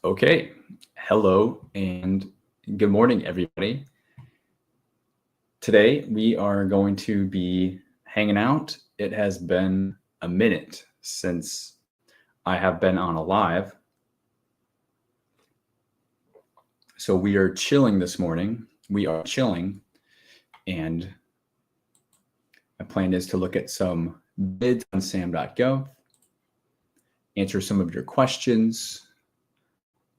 Okay, hello and good morning, everybody. Today we are going to be hanging out. It has been a minute since I have been on a live. So we are chilling this morning. We are chilling, and my plan is to look at some bids on SAM.gov, answer some of your questions,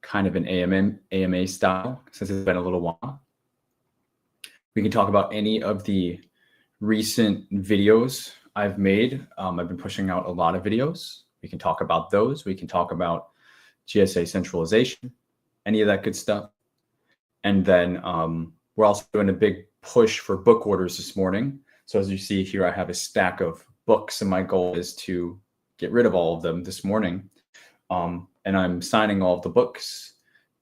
kind of an AMA style, since it's been a little while. We can talk about any of the recent videos I've made. I've been pushing out a lot of videos. We can talk about those. We can talk about GSA centralization, any of that good stuff. And then we're also doing a big push for book orders this morning. So as you see here, I have a stack of books, and my goal is to get rid of all of them this morning. And I'm signing all of the books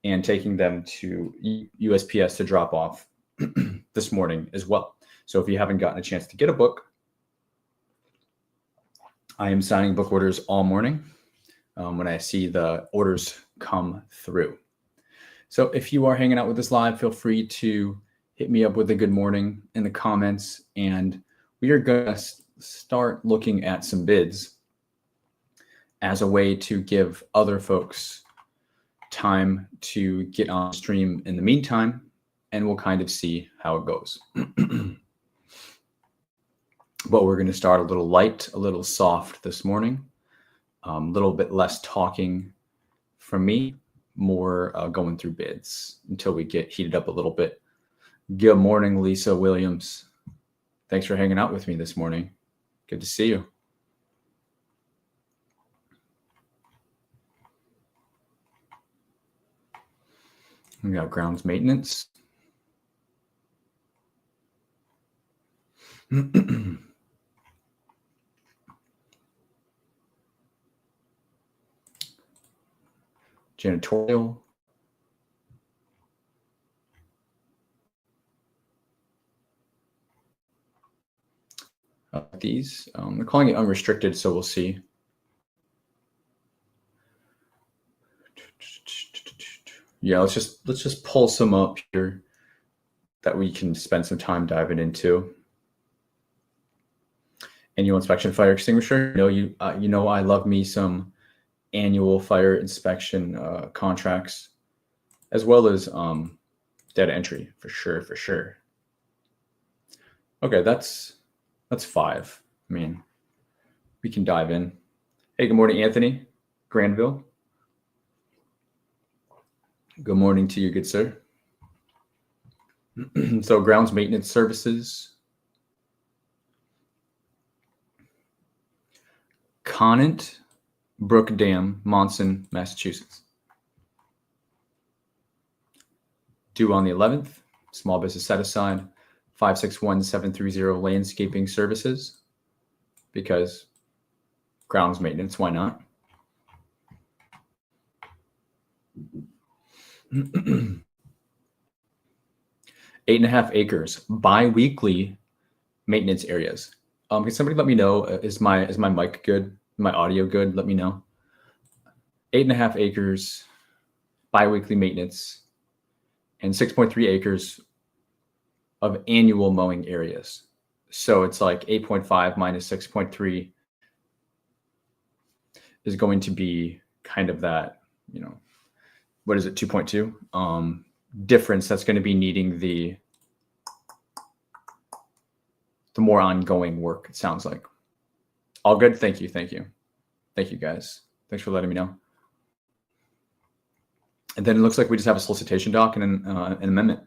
and taking them to USPS to drop off this morning as well. So if you haven't gotten a chance to get a book, I am signing book orders all morning when I see the orders come through. So if you are hanging out with us live, feel free to hit me up with a good morning in the comments, and we are going to start looking at some bids as a way to give other folks time to get on stream in the meantime, and we'll kind of see how it goes. But we're going to start a little light, a little soft this morning, a little bit less talking from me, more going through bids until we get heated up a little bit. Good morning, Lisa Williams. Thanks for hanging out with me this morning. Good to see you. We got grounds maintenance. Janitorial. These, they're calling it unrestricted, so we'll see. Yeah, let's just pull some up here that we can spend some time diving into. Annual inspection fire extinguisher. You know I love me some annual fire inspection contracts, as well as data entry for sure. Okay, that's 5. I mean, we can dive in. Hey, good morning, Anthony Granville. Good morning to you, good sir. So grounds maintenance services. Conant Brook Dam, Monson, Massachusetts. Due on the 11th. Small business set aside. 561730 landscaping services. Because grounds maintenance, why not? 8.5 acres, bi-weekly maintenance areas. Can somebody let me know, is my mic good? My audio good? Let me know. 8.5 acres, bi-weekly maintenance, and 6.3 acres of annual mowing areas. So it's like 8.5 minus 6.3 is going to be kind of that, what is it, 2.2 difference that's going to be needing the more ongoing work, it sounds like. All good? Thank you, guys. Thanks for letting me know. And then it looks like we just have a solicitation doc and an amendment.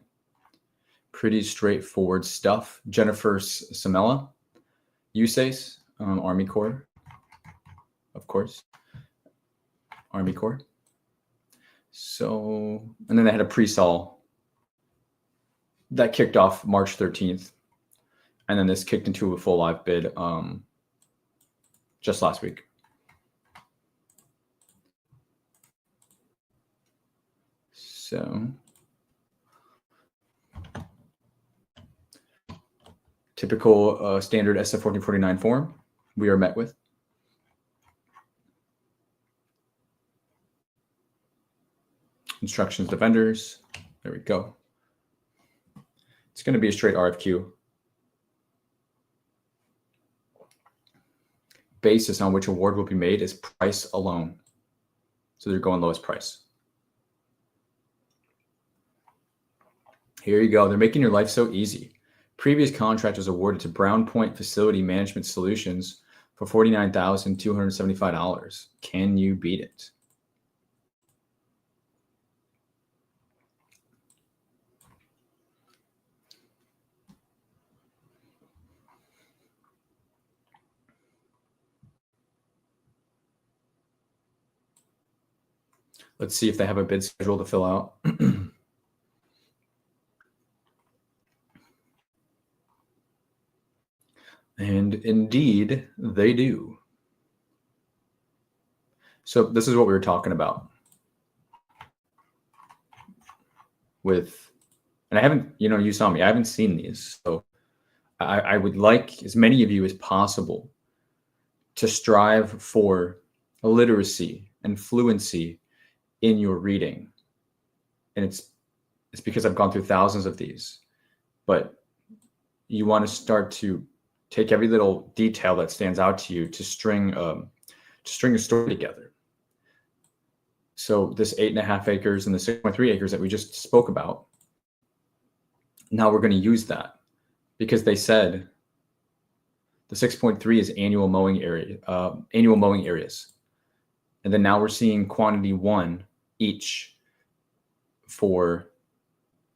Pretty straightforward stuff. Jennifer Samela, USACE, Army Corps, of course. Army Corps. So, and then they had a pre-sol that kicked off March 13th. And then this kicked into a full live bid just last week. So, typical standard SF 1449 form we are met with. Instructions to vendors. There we go. It's going to be a straight RFQ. Basis on which award will be made is price alone. So they're going lowest price. Here you go. They're making your life so easy. Previous contract was awarded to Brown Point Facility Management Solutions for $49,275. Can you beat it? Let's see if they have a bid schedule to fill out. And indeed, they do. So this is what we were talking about with, and I haven't, you saw me, I haven't seen these. So I would like as many of you as possible to strive for literacy and fluency in your reading. And it's because I've gone through thousands of these, but you want to start to take every little detail that stands out to you to string a story together. So this 8.5 acres and the 6.3 acres that we just spoke about, now we're going to use that because they said the 6.3 is annual mowing areas. And then now we're seeing quantity 1 each for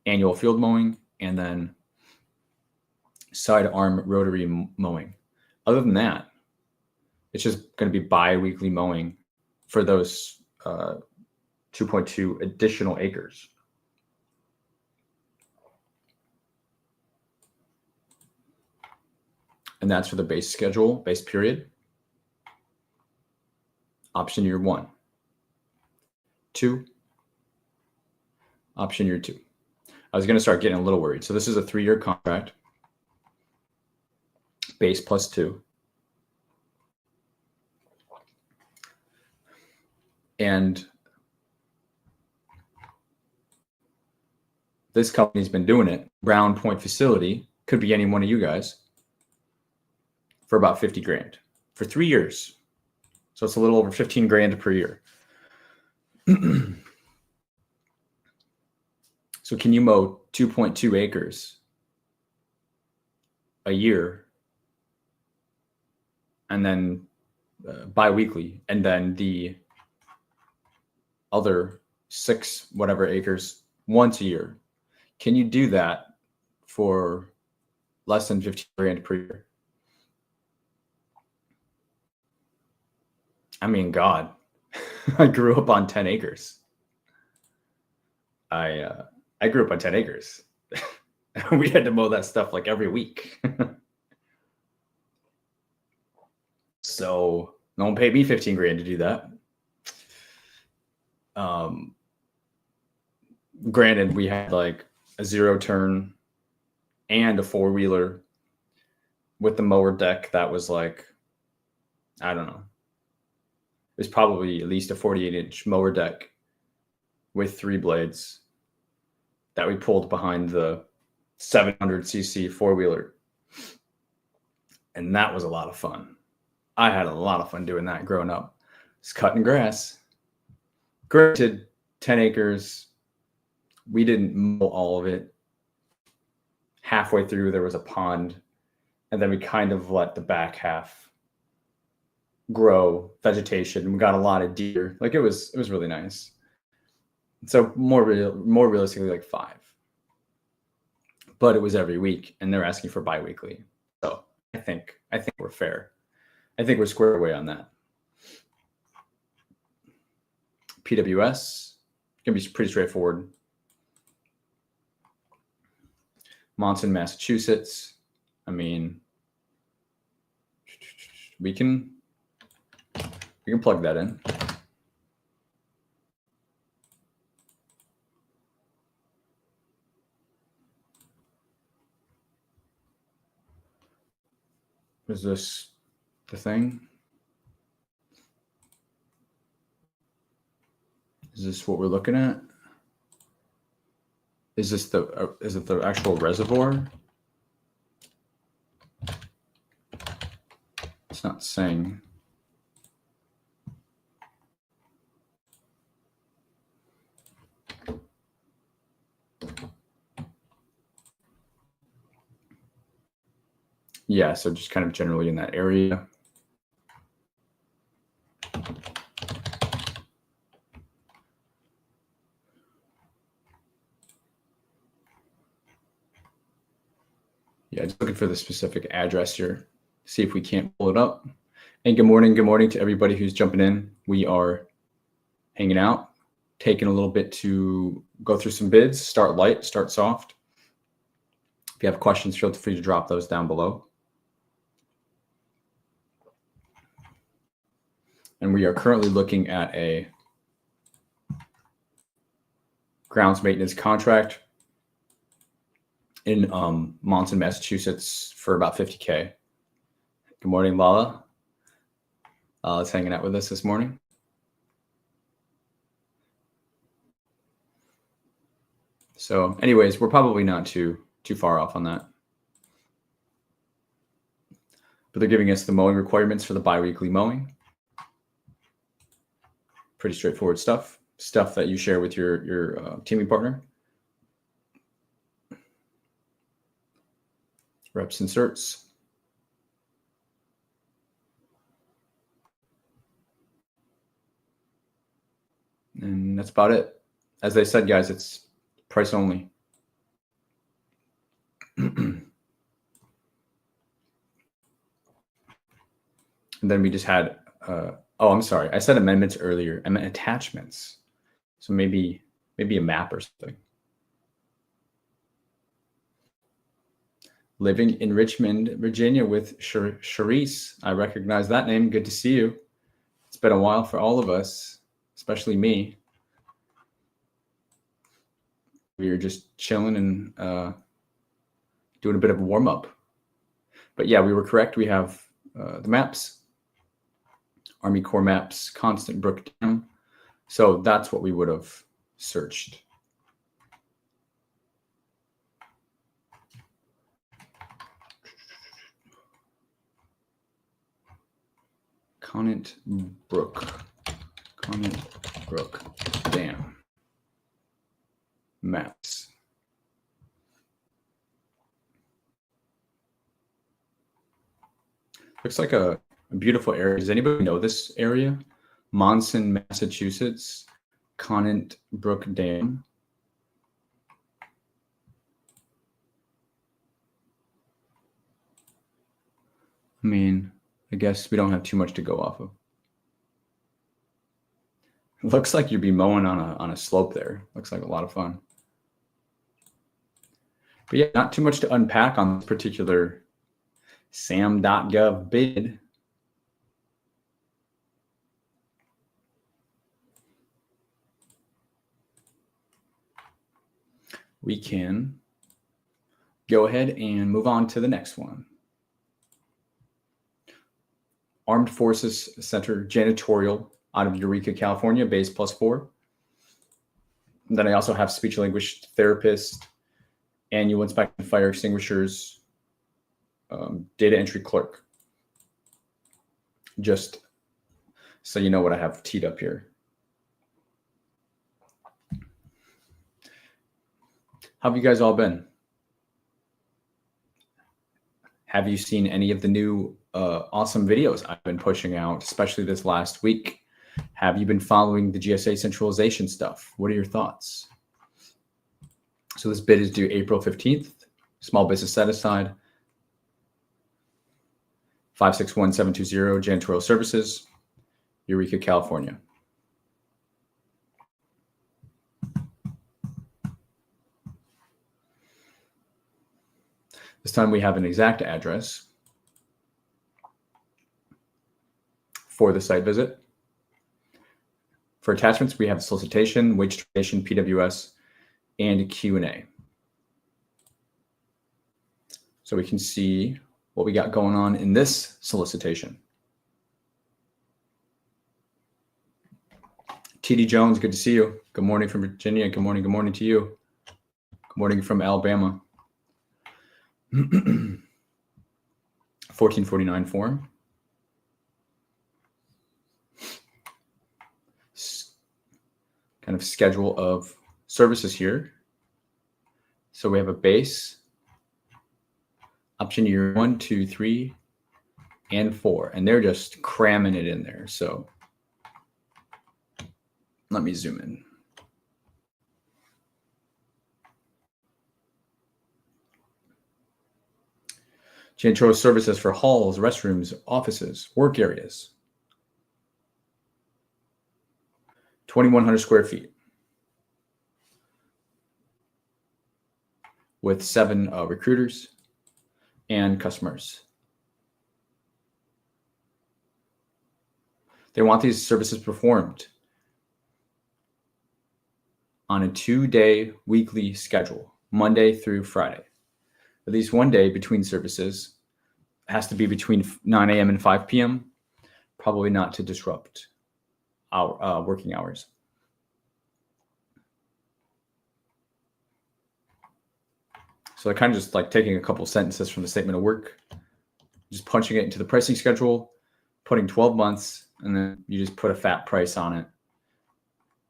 annual field mowing and then side arm rotary mowing. Other than that, it's just going to be bi-weekly mowing for those 2.2 additional acres. And that's for the base schedule, base period. Option year 1. 2. Option year 2. I was going to start getting a little worried. So this is a 3-year contract. Base plus 2. And this company's been doing it. Brown Point Facility, could be any one of you guys, for about 50 grand for 3 years. So it's a little over 15 grand per year. So can you mow 2.2 acres a year and then bi-weekly, and then the other 6 whatever acres once a year? Can you do that for less than 15 grand per year? I mean, God, I grew up on 10 acres. I grew up on 10 acres. We had to mow that stuff like every week. So no one paid me 15 grand to do that. Granted, we had like a 0-turn and a 4-wheeler with the mower deck that was like, I don't know. It was probably at least a 48-inch mower deck with 3 blades that we pulled behind the 700cc 4-wheeler. And that was a lot of fun. I had a lot of fun doing that growing up. Just cutting grass. Granted, 10 acres, we didn't mow all of it. Halfway through, there was a pond. And then we kind of let the back half grow vegetation. We got a lot of deer. Like it was really nice. So more realistically, like 5. But it was every week, and they're asking for bi-weekly. So I think we're fair. I think we're squared away on that. PWS, gonna be pretty straightforward. Monson, Massachusetts. I mean, we can plug that in. Is this the thing? Is this what we're looking at? Is this is it the actual reservoir? It's not saying. Yeah, so just kind of generally in that area. Yeah, just looking for the specific address here. See if we can't pull it up. And good morning to everybody who's jumping in. We are hanging out, taking a little bit to go through some bids, start light, start soft. If you have questions, feel free to drop those down below. And we are currently looking at a grounds maintenance contract in Monson, Massachusetts for about $50K. Good morning, Lala. Lala's hanging out with us this morning. So anyways, we're probably not too far off on that. But they're giving us the mowing requirements for the biweekly mowing. Pretty straightforward stuff that you share with your teaming partner. Reps inserts. And that's about it. As they said, guys, it's price only. And then we just had, oh, I'm sorry. I said amendments earlier. I meant attachments. So maybe a map or something. Living in Richmond, Virginia with Charisse. I recognize that name. Good to see you. It's been a while for all of us, especially me. We were just chilling and doing a bit of a warm-up. But yeah, we were correct. We have the maps, Army Corps maps, Constant Brook Dam. So that's what we would have searched. Conant Brook Dam maps. Looks like a beautiful area. Does anybody know this area? Monson, Massachusetts, Conant Brook Dam. I mean, I guess we don't have too much to go off of. It looks like you'd be mowing on a slope there. Looks like a lot of fun. But yeah, not too much to unpack on this particular SAM.gov bid. We can go ahead and move on to the next one. Armed Forces Center Janitorial out of Eureka, California, base +4. And then I also have speech language therapist, annual inspection fire extinguishers, data entry clerk. Just so you know what I have teed up here. How have you guys all been? Have you seen any of the new awesome videos I've been pushing out, especially this last week? Have you been following the GSA centralization stuff? What are your thoughts? So this bid is due April 15th. Small business set aside. 561720 janitorial services, Eureka, California. This time we have an exact address for the site visit. For attachments, we have solicitation, wage determination, PWS, and Q&A. So we can see what we got going on in this solicitation. TD Jones, good to see you. Good morning from Virginia. Good morning to you. Morning from Alabama. 1449 form. Kind of schedule of services here. So we have a base, option year 1, 2, 3, and 4, and they're just cramming it in there. So let me zoom in. Janitorial services for halls, restrooms, offices, work areas. 2,100 square feet with 7 recruiters and customers. They want these services performed on a 2-day weekly schedule, Monday through Friday. At least one day between services. It has to be between 9 a.m. and 5 p.m., probably not to disrupt our working hours. So they're kind of just like taking a couple sentences from the statement of work, just punching it into the pricing schedule, putting 12 months, and then you just put a fat price on it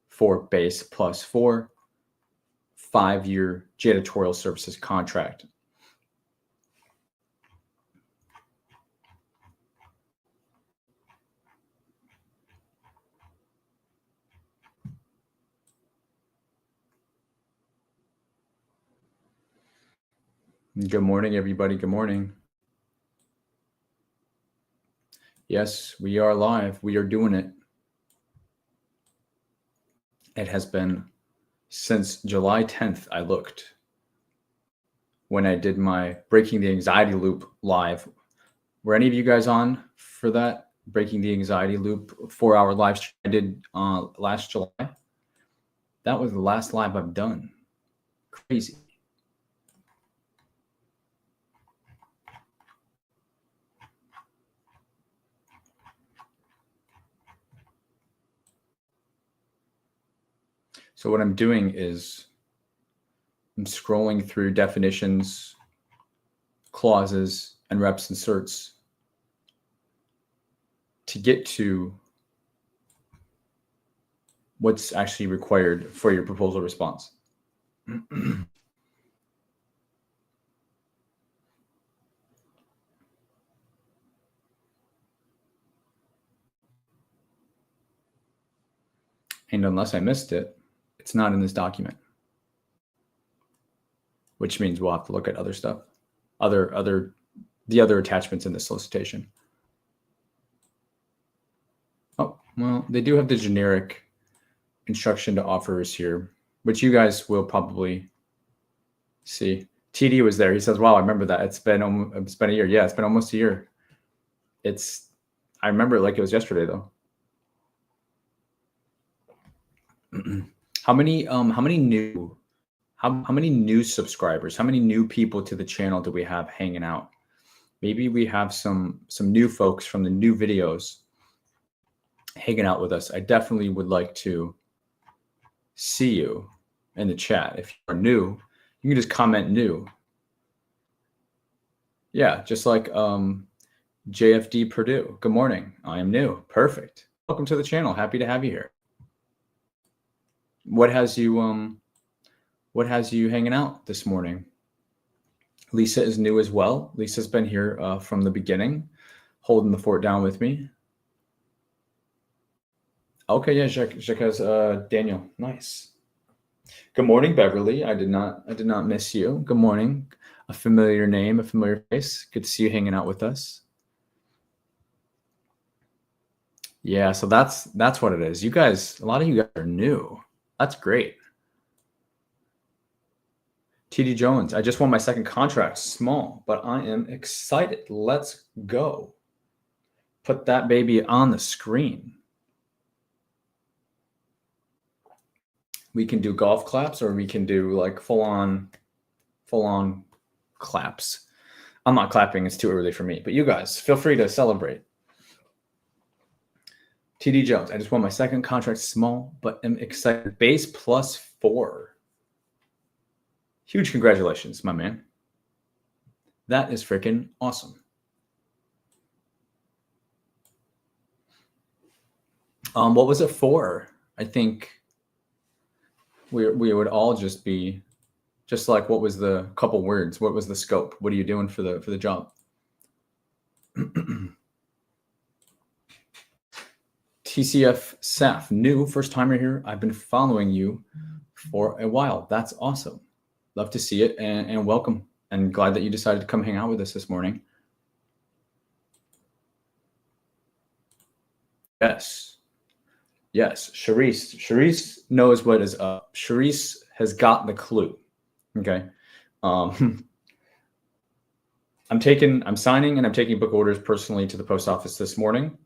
for base plus 4 5-year janitorial services contract. Good morning, everybody. Good morning. Yes, we are live. We are doing it. It has been since July 10th, I looked, when I did my Breaking the Anxiety Loop live. Were any of you guys on for that Breaking the Anxiety Loop 4-hour live stream I did last July? That was the last live I've done. Crazy. So what I'm doing is I'm scrolling through definitions, clauses, and reps and certs to get to what's actually required for your proposal response. And unless I missed it, it's not in this document, which means we'll have to look at other stuff, the other attachments in the solicitation. Oh, well, they do have the generic instruction to offers here, which you guys will probably see. TD was there. He says, wow, I remember that. It's been a year. Yeah, it's been almost a year. I remember it like it was yesterday though. How many new subscribers, how many new people to the channel do we have hanging out? Maybe we have some new folks from the new videos hanging out with us. I definitely would like to see you in the chat. If you are new, you can just comment new. Yeah, just like JFD Purdue. Good morning. I am new. Perfect. Welcome to the channel. Happy to have you here. What has you hanging out this morning? Lisa is new as well. Lisa's been here from the beginning, holding the fort down with me. Okay, yeah, Jacques has Daniel. Nice. Good morning, Beverly. I did not miss you. Good morning. A familiar name, a familiar face. Good to see you hanging out with us. Yeah, so that's what it is. You guys, a lot of you guys are new. That's great. TD Jones, I just won my second contract, small, but I am excited. Let's go. Put that baby on the screen. We can do golf claps, or we can do like full on claps. I'm not clapping. It's too early for me, but you guys feel free to celebrate. TD Jones, I just won my second contract, small, but am excited. Base plus 4. Huge congratulations, my man. That is freaking awesome. What was it for? I think we would all just be just like, what was the couple words? What was the scope? What are you doing for the job? TCF Saf, new first timer here. I've been following you for a while. That's awesome. Love to see it, and welcome. And glad that you decided to come hang out with us this morning. Yes. Yes. Charisse knows what is up. Charisse has got the clue. Okay. I'm signing and I'm taking book orders personally to the post office this morning.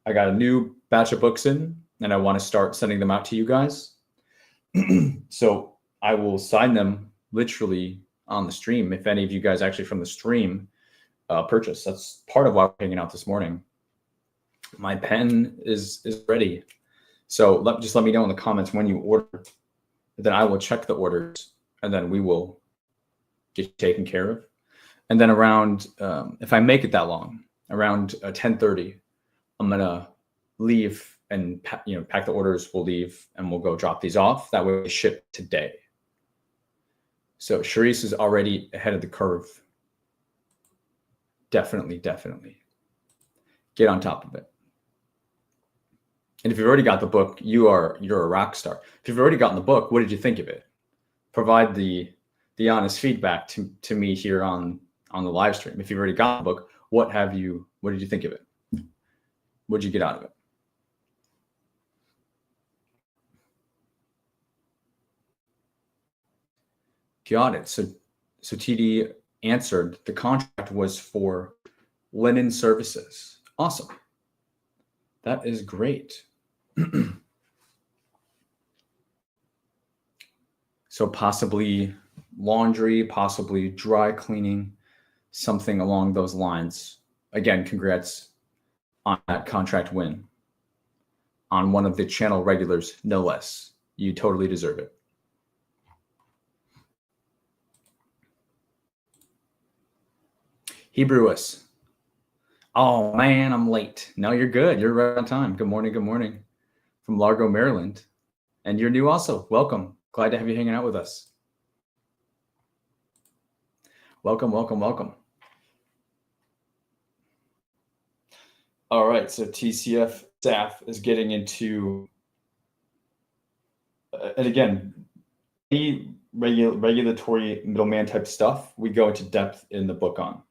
I got a new batch of books in and I want to start sending them out to you guys. So I will sign them literally on the stream. If any of you guys actually from the stream purchase, that's part of why we're hanging out this morning. My pen is ready. So just let me know in the comments when you order. Then I will check the orders and then we will get taken care of. And then around, if I make it that long, around 10:30, I'm gonna leave and pack the orders. We'll leave and we'll go drop these off. That way we ship today. So Charisse is already ahead of the curve. Definitely get on top of it. And if you've already got the book, you're a rock star. If you've already gotten the book, what did you think of it? Provide the honest feedback to me here on the live stream. If you've already got the book, what did you think of it? What did you get out of it? Got it. So TD answered, the contract was for linen services. Awesome. That is great. So possibly laundry, possibly dry cleaning, something along those lines. Again, congrats on that contract win. On one of the channel regulars, no less. You totally deserve it. Hebrewus. Oh man, I'm late. No, you're good. You're right on time. Good morning. From Largo, Maryland. And you're new also. Welcome. Glad to have you hanging out with us. Welcome. All right, so TCF staff is getting into, and again, any regulatory middleman type stuff, we go into depth in the book on.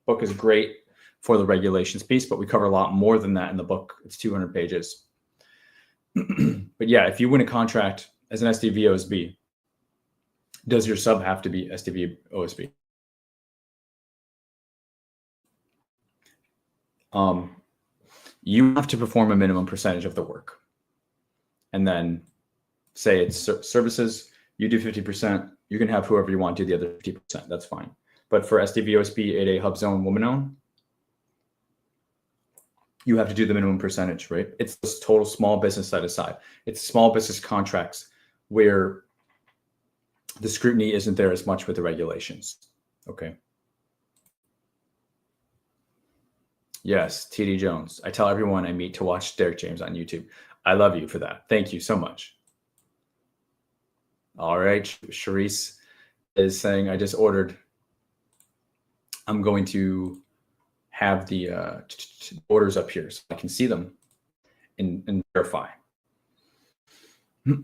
Book is great for the regulations piece, but we cover a lot more than that in the book. It's 200 pages. But yeah, if you win a contract as an SDV OSB, does your sub have to be SDV OSB? You have to perform a minimum percentage of the work. And then say it's services, you do 50%, you can have whoever you want do the other 50%, that's fine. But for SDV OSB 8A Hub Zone Woman Owned, you have to do the minimum percentage, right? It's this total small business set aside. It's small business contracts where the scrutiny isn't there as much with the regulations, okay? Yes, TD Jones. I tell everyone I meet to watch Derek James on YouTube. I love you for that. Thank you so much. All right, Charisse is saying, I just ordered. I'm going to have the orders up here so I can see them and verify. Let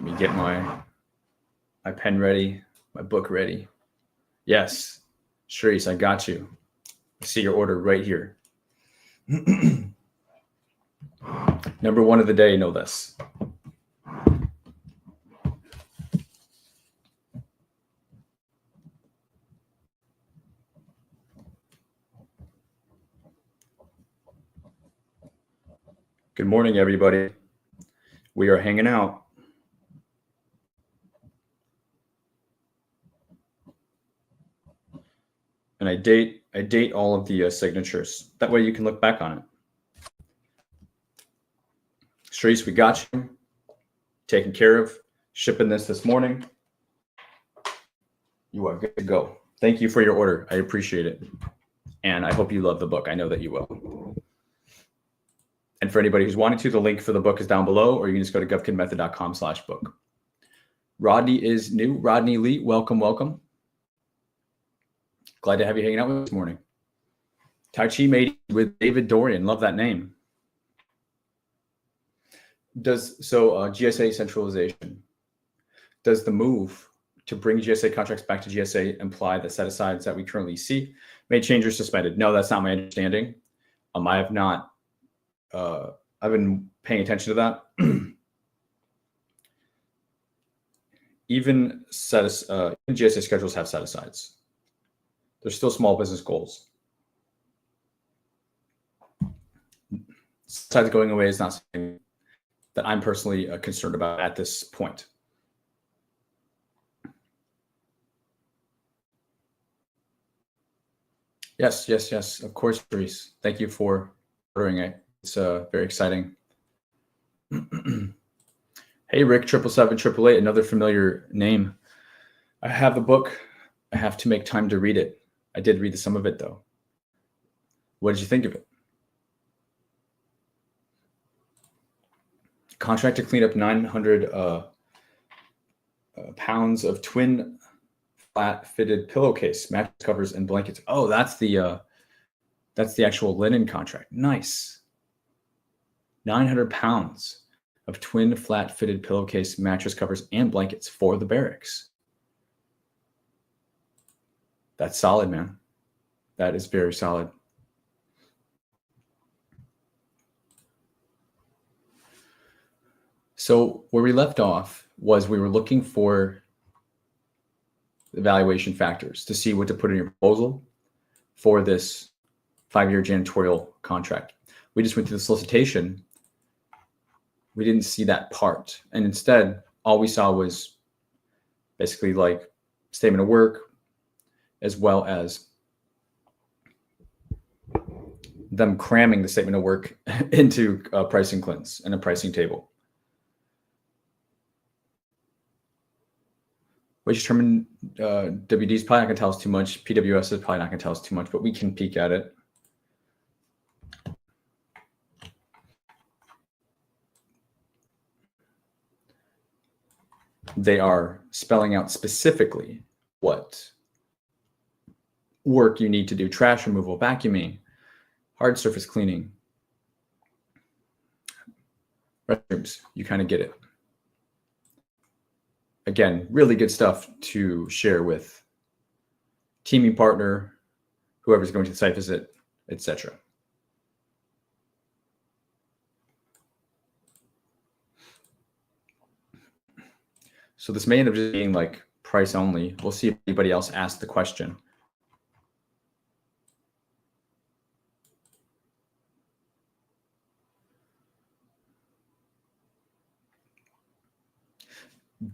me get my pen ready, my book ready. Yes, Charisse, I got you. I see your order right here. Number one of the day, no less. Good morning, everybody. We are hanging out. And I date all of the signatures. That way you can look back on it. Sharice, we got you. Taken care of. Shipping this morning. You are good to go. Thank you for your order. I appreciate it. And I hope you love the book. I know that you will. And for anybody who's wanting to, the link for the book is down below, or you can just go to govkinmethod.com/book. Rodney is new. Rodney Lee, welcome, welcome. Glad to have you hanging out with us this morning. Tai Chi made with David Dorian. Love that name. GSA centralization. Does the move to bring GSA contracts back to GSA imply that set-asides that we currently see may change or suspended? No, that's not my understanding. I have not. I've been paying attention to that. Even GSA schedules have set-asides. They're still small business goals. Set-asides going away is not something that I'm personally concerned about at this point. Yes. Of course, Reese. Thank you for ordering it. It's very exciting. Hey, Rick, 777-888, another familiar name. I have the book. I have to make time to read it. I did read some of it, though. What did you think of it? Contract to clean up 900 pounds of twin flat-fitted pillowcase, mattress covers, and blankets. Oh, that's the actual linen contract. Nice. 900 pounds of twin flat-fitted pillowcase, mattress covers, and blankets for the barracks. That's solid, man. That is very solid. So where we left off was we were looking for evaluation factors to see what to put in your proposal for this 5-year janitorial contract. We just went through the solicitation. We didn't see that part. And instead, all we saw was basically like statement of work, as well as them cramming the statement of work into a pricing cleanse and a pricing table. Which determine WD is probably not going to tell us too much. PWS is probably not going to tell us too much, but we can peek at it. They are spelling out specifically what work you need to do: trash removal, vacuuming, hard surface cleaning, restrooms. You kind of get it. Again, really good stuff to share with teaming partner, whoever's going to the site visit, etc. So this may end up just being like price only. We'll see if anybody else asks the question.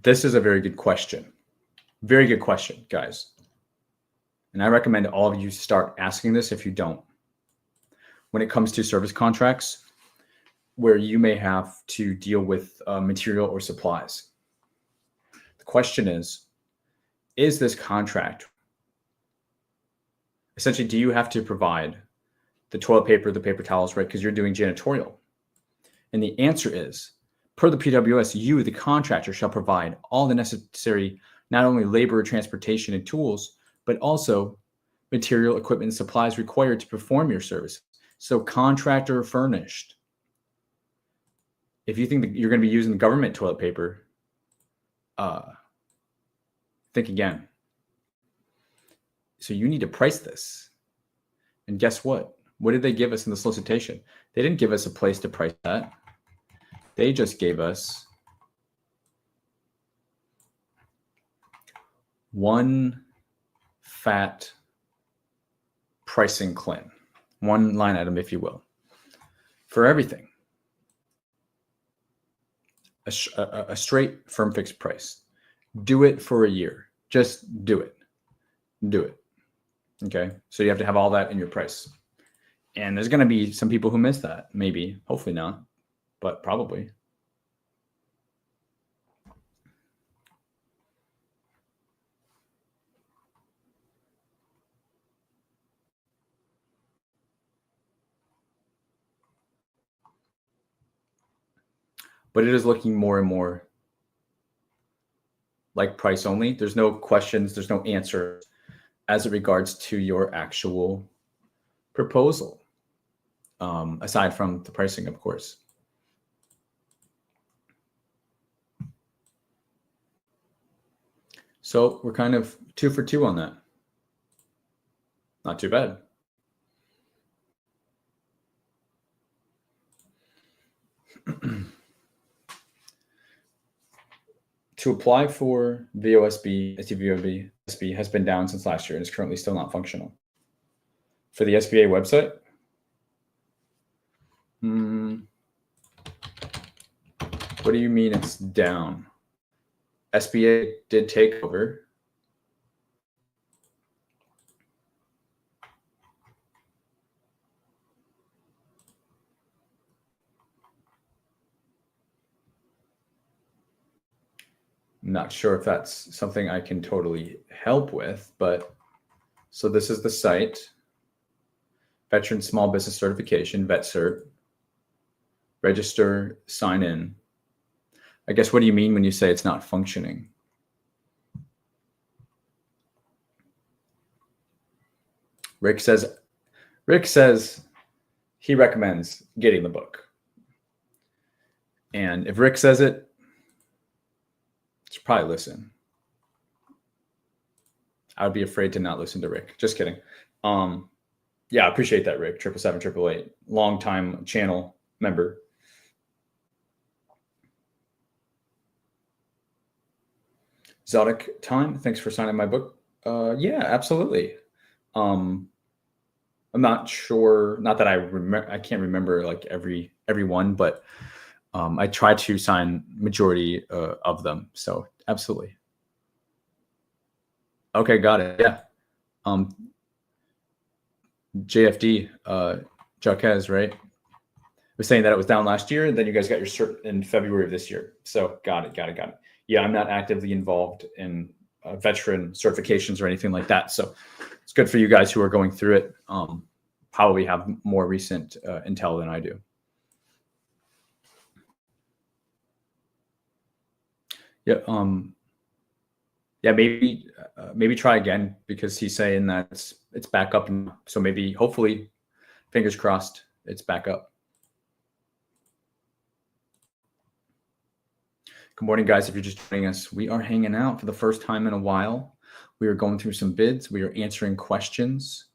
This is a very good question. Very good question, guys. And I recommend all of you start asking this if you don't. When it comes to service contracts, where you may have to deal with material or supplies. The question is this contract, essentially, do you have to provide the toilet paper, the paper towels, right? Because you're doing janitorial. And the answer is, per the PWS, you, the contractor, shall provide all the necessary, not only labor, transportation, and tools, but also material, equipment, and supplies required to perform your service. So contractor furnished. If you think that you're going to be using government toilet paper, think again. So you need to price this. And guess what? What did they give us in the solicitation? They didn't give us a place to price that. They just gave us one fat pricing claim, one line item, if you will, for everything. A straight firm fixed price. Do it for a year. Just do it. Do it. Okay. So you have to have all that in your price. And there's going to be some people who miss that. Maybe, hopefully not. but probably. But it is looking more and more like price only. There's no questions, there's no answer as it regards to your actual proposal, aside from the pricing, of course. So we're kind of 2 for 2 on that. Not too bad. To apply for VOSB, STVOSB has been down since last year and is currently still not functional. For the SBA website, what do you mean it's down? SBA did take over. I'm not sure if that's something I can totally help with, but so this is the site, Veteran Small Business Certification, VetCert, register, sign in. I guess, what do you mean when you say it's not functioning? Rick says he recommends getting the book. And if Rick says it, you should probably listen. I would be afraid to not listen to Rick. Just kidding. Yeah, I appreciate that, Rick. 777-888, longtime channel member. Exotic Time, thanks for signing my book. Yeah, absolutely. I'm not sure, not that I can't remember like every one, but I try to sign majority of them. So absolutely. Okay, got it. Yeah. JFD, Jaquez, right? Was saying that it was down last year, and then you guys got your cert in February of this year. So got it. Yeah, I'm not actively involved in veteran certifications or anything like that. So it's good for you guys who are going through it. Probably have more recent intel than I do. Yeah. Yeah. Maybe try again, because he's saying that it's back up, and so maybe, hopefully, fingers crossed, it's back up. Good morning, guys. If you're just joining us, we are hanging out for the first time in a while. We are going through some bids. We are answering questions,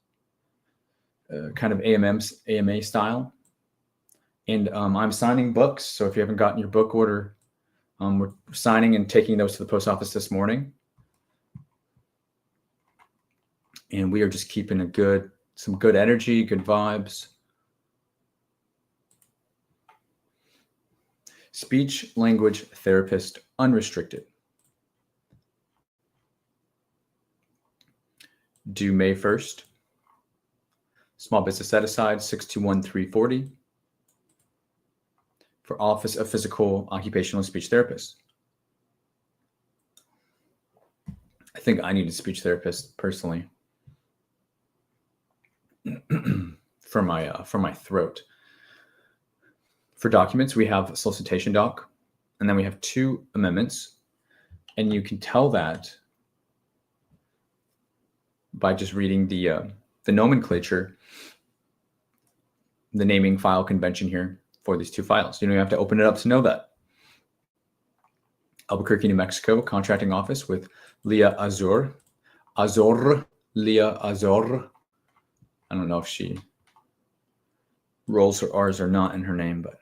kind of AMA style. And I'm signing books. So if you haven't gotten your book order, we're signing and taking those to the post office this morning. And we are just keeping some good energy, good vibes. Speech language therapist, unrestricted. Due May 1st. Small business set aside, 621-340. For Office of Physical, Occupational, and Speech Therapist. I think I need a speech therapist personally for my throat. For documents, we have solicitation doc, and then we have 2 amendments, and you can tell that by just reading the nomenclature, the naming file convention here for these 2 files. You don't have to open it up to know that. Albuquerque, New Mexico, contracting office with Leah Azor. Leah Azor. I don't know if she rolls her R's or not in her name, but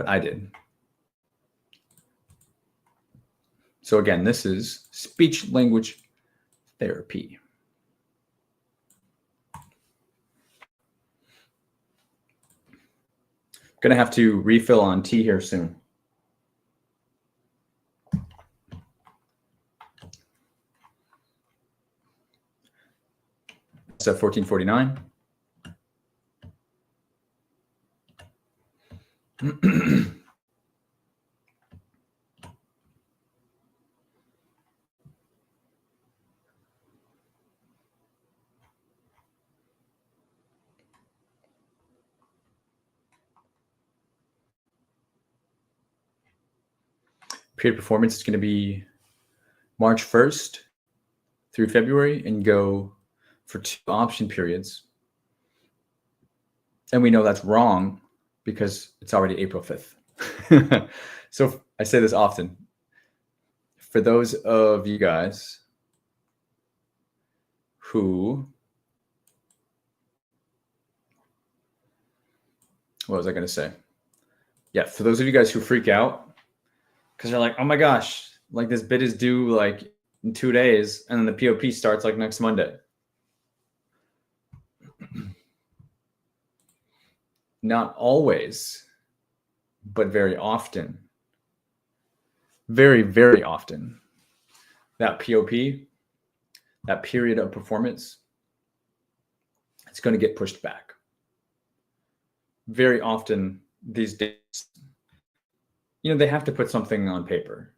I did. So again, this is speech language therapy. Gonna have to refill on tea here soon. It's at 1449. Period performance is going to be March 1st through February and go for 2 option periods. And we know that's wrong because it's already April 5th. So I say this often. For those of you guys who, what was I going to say? Yeah, for those of you guys who freak out because they're like, oh my gosh, like this bid is due like in 2 days and then the POP starts like next Monday. Not always, but very often, very, very often, that POP, that period of performance, it's going to get pushed back. Very often these days, you know, they have to put something on paper,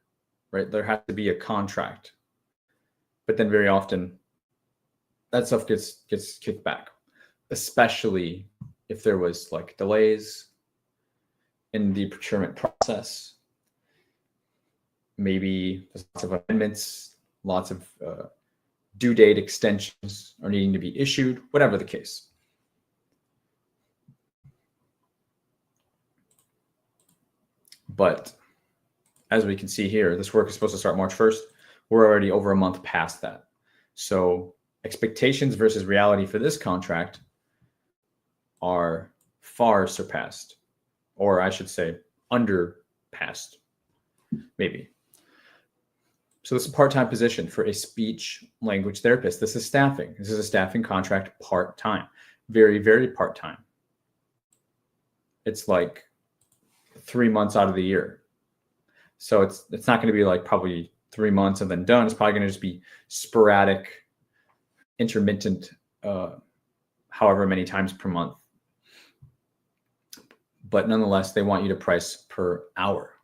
right? There has to be a contract. But then very often that stuff gets kicked back, especially if there was like delays in the procurement process. Maybe there's lots of amendments, lots of due date extensions are needing to be issued, whatever the case. But as we can see here, this work is supposed to start March 1st. We're already over a month past that. So expectations versus reality for this contract are far surpassed, or I should say underpassed, maybe. So this is a part-time position for a speech language therapist. This is staffing. This is a staffing contract part-time, very, very part-time. It's like 3 months out of the year. So it's not going to be like probably 3 months and then done. It's probably going to just be sporadic, intermittent, however many times per month. But nonetheless, they want you to price per hour.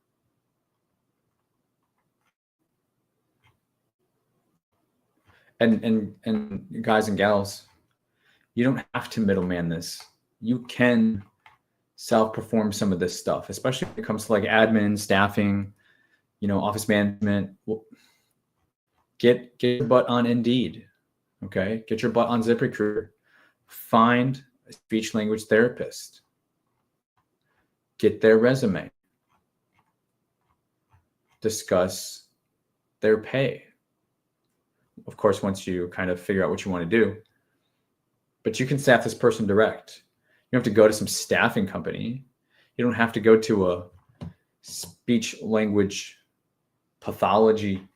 And guys and gals, you don't have to middleman this. You can self-perform some of this stuff, especially when it comes to like admin, staffing, you know, office management. Get your butt on Indeed, okay? Get your butt on ZipRecruiter. Find a speech language therapist. Get their resume. Discuss their pay. Of course, once you kind of figure out what you want to do, but you can staff this person direct. You don't have to go to some staffing company. You don't have to go to a speech language pathology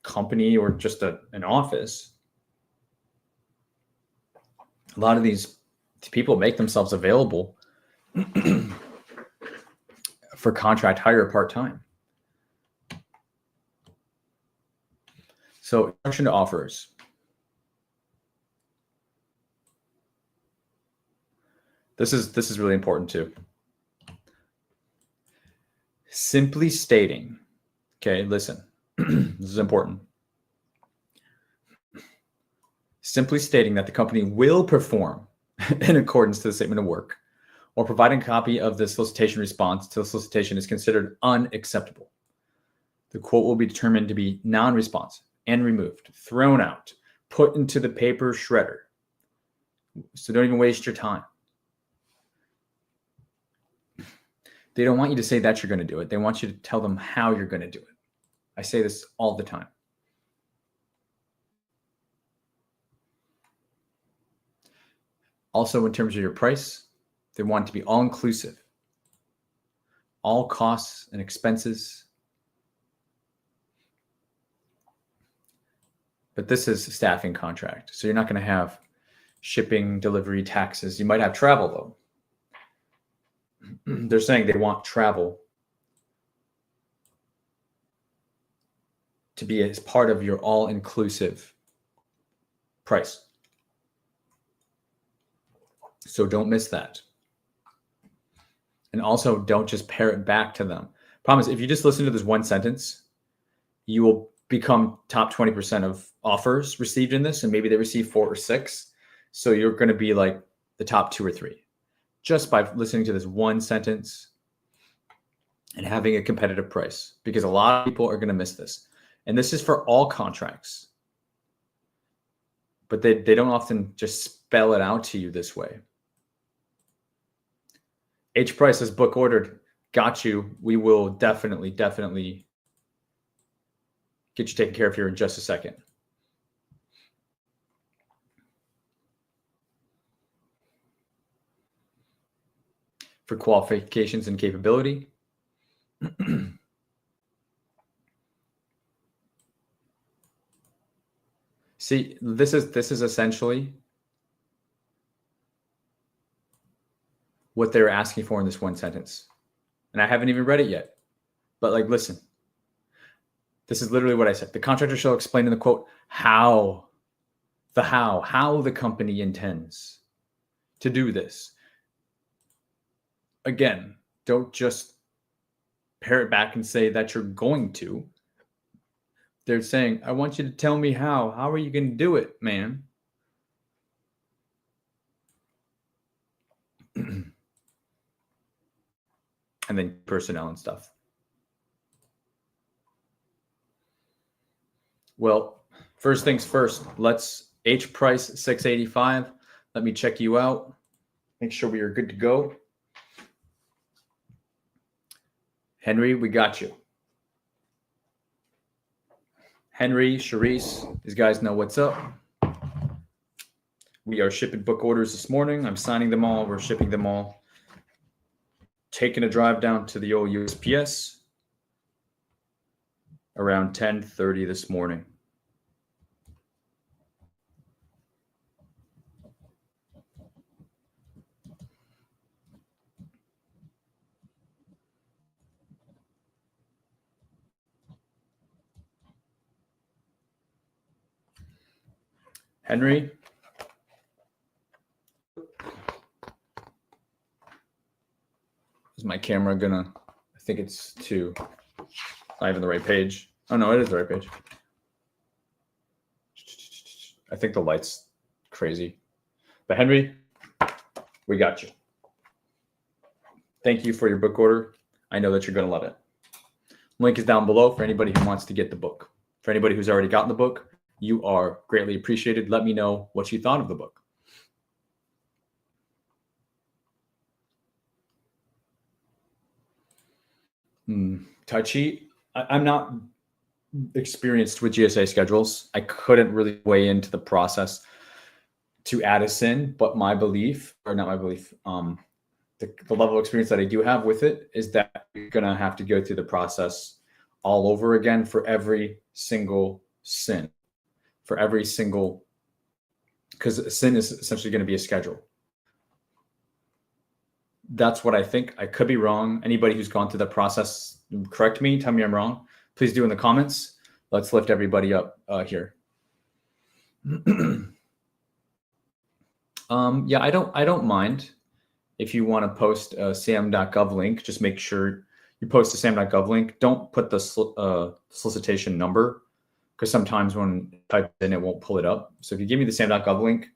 company or just an office. A lot of these people make themselves available for contract hire part-time. So introduction to offers. This is really important too. Simply stating, okay, listen, this is important. Simply stating that the company will perform in accordance to the statement of work or providing a copy of the solicitation response to the solicitation is considered unacceptable. The quote will be determined to be non-responsive and removed, thrown out, put into the paper shredder. So don't even waste your time. They don't want you to say that you're going to do it. They want you to tell them how you're going to do it. I say this all the time. Also, in terms of your price, they want it to be all-inclusive. All costs and expenses. But this is a staffing contract, so you're not going to have shipping, delivery, taxes. You might have travel, though. They're saying they want travel to be as part of your all-inclusive price. So don't miss that. And also don't just parrot back to them. Promise, if you just listen to this one sentence, you will become top 20% of offers received in this, and maybe they receive 4 or 6. So you're going to be like the top 2 or 3 just by listening to this one sentence and having a competitive price, because a lot of people are going to miss this. And this is for all contracts, but they don't often just spell it out to you this way. H price is book ordered. Got you. We will definitely get you taken care of here in just a second. For qualifications and capability. See, this is essentially what they're asking for in this one sentence. And I haven't even read it yet. But like, listen, this is literally what I said. The contractor shall explain in the quote how the company intends to do this. Again, don't just parrot back and say that you're going to. They're saying, I want you to tell me how. How are you going to do it, man? And then personnel and stuff. Well, first things first, let's H price 685. Let me check you out. Make sure we are good to go. Henry, we got you. Henry, Charisse, these guys know what's up. We are shipping book orders this morning. I'm signing them all. We're shipping them all. Taking a drive down to the old USPS around 10:30 this morning. Henry. Is my camera gonna, I think it's not even the right page. Oh no, it is the right page. I think the light's crazy. But Henry, we got you. Thank you for your book order. I know that you're gonna love it. Link is down below for anybody who wants to get the book. For anybody who's already gotten the book, you are greatly appreciated. Let me know what you thought of the book. Touchy. I'm not experienced with GSA schedules. I couldn't really weigh into the process to add us in, but my belief, or not my belief, the level of experience that I do have with it is that you're going to have to go through the process all over again for every single sin, for every single, because a sin is essentially going to be a schedule. That's what I think. I could be wrong. Anybody who's gone through the process, correct me, tell me I'm wrong. Please do in the comments. Let's lift everybody up here. Yeah, I don't mind if you want to post a SAM.gov link. Just make sure you post a SAM.gov link. Don't put the solicitation number, because sometimes when you type in, it won't pull it up. So if you give me the SAM.gov link,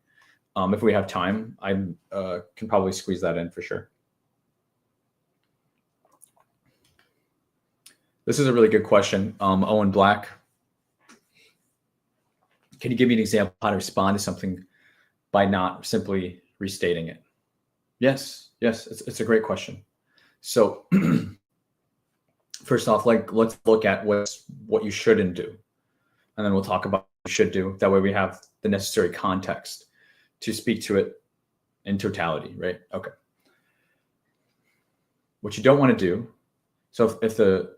if we have time, I can probably squeeze that in for sure. This is a really good question. Owen Black, can you give me an example of how to respond to something by not simply restating it? Yes, it's a great question. So first off, let's look at what you shouldn't do, and then we'll talk about what you should do. That way we have the necessary context to speak to it in totality, right? Okay. What you don't want to do, so if the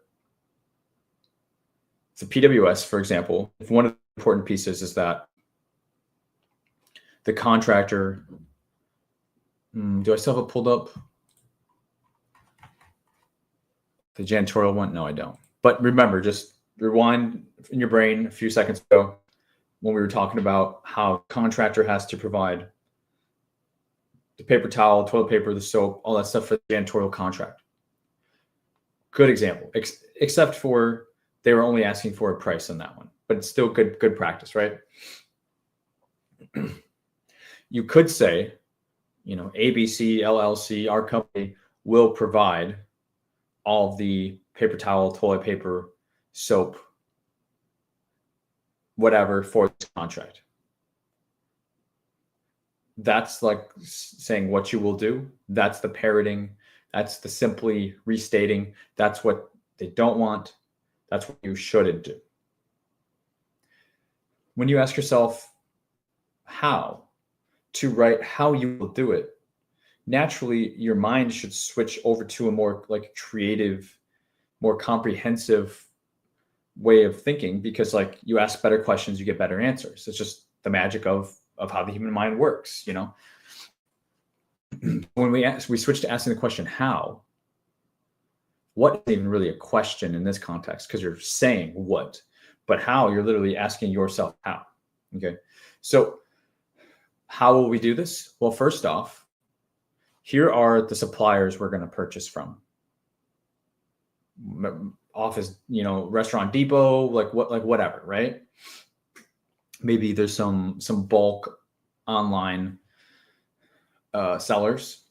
PWS, for example, if one of the important pieces is that the contractor, do I still have it pulled up? The janitorial one? No, I don't. But remember, just rewind in your brain a few seconds ago when we were talking about how contractor has to provide the paper towel, toilet paper, the soap, all that stuff for the janitorial contract. Good example, except for they were only asking for a price on that one, but it's still good practice, right? You could say, ABC, LLC, our company will provide all of the paper towel, toilet paper, soap, whatever for this contract. That's like saying what you will do. That's the parroting. That's the simply restating. That's what they don't want. That's what you shouldn't do. When you ask yourself how to write how you will do it, naturally your mind should switch over to a more like creative, more comprehensive way of thinking, because like you ask better questions, you get better answers. It's just the magic of how the human mind works, When we switch to asking the question how, what isn't even really a question in this context because you're saying what, but how, you're literally asking yourself how. Okay, so how will we do this? Well, first off, here are the suppliers we're going to purchase from. Office, Restaurant Depot, like whatever, right? Maybe there's some bulk online sellers.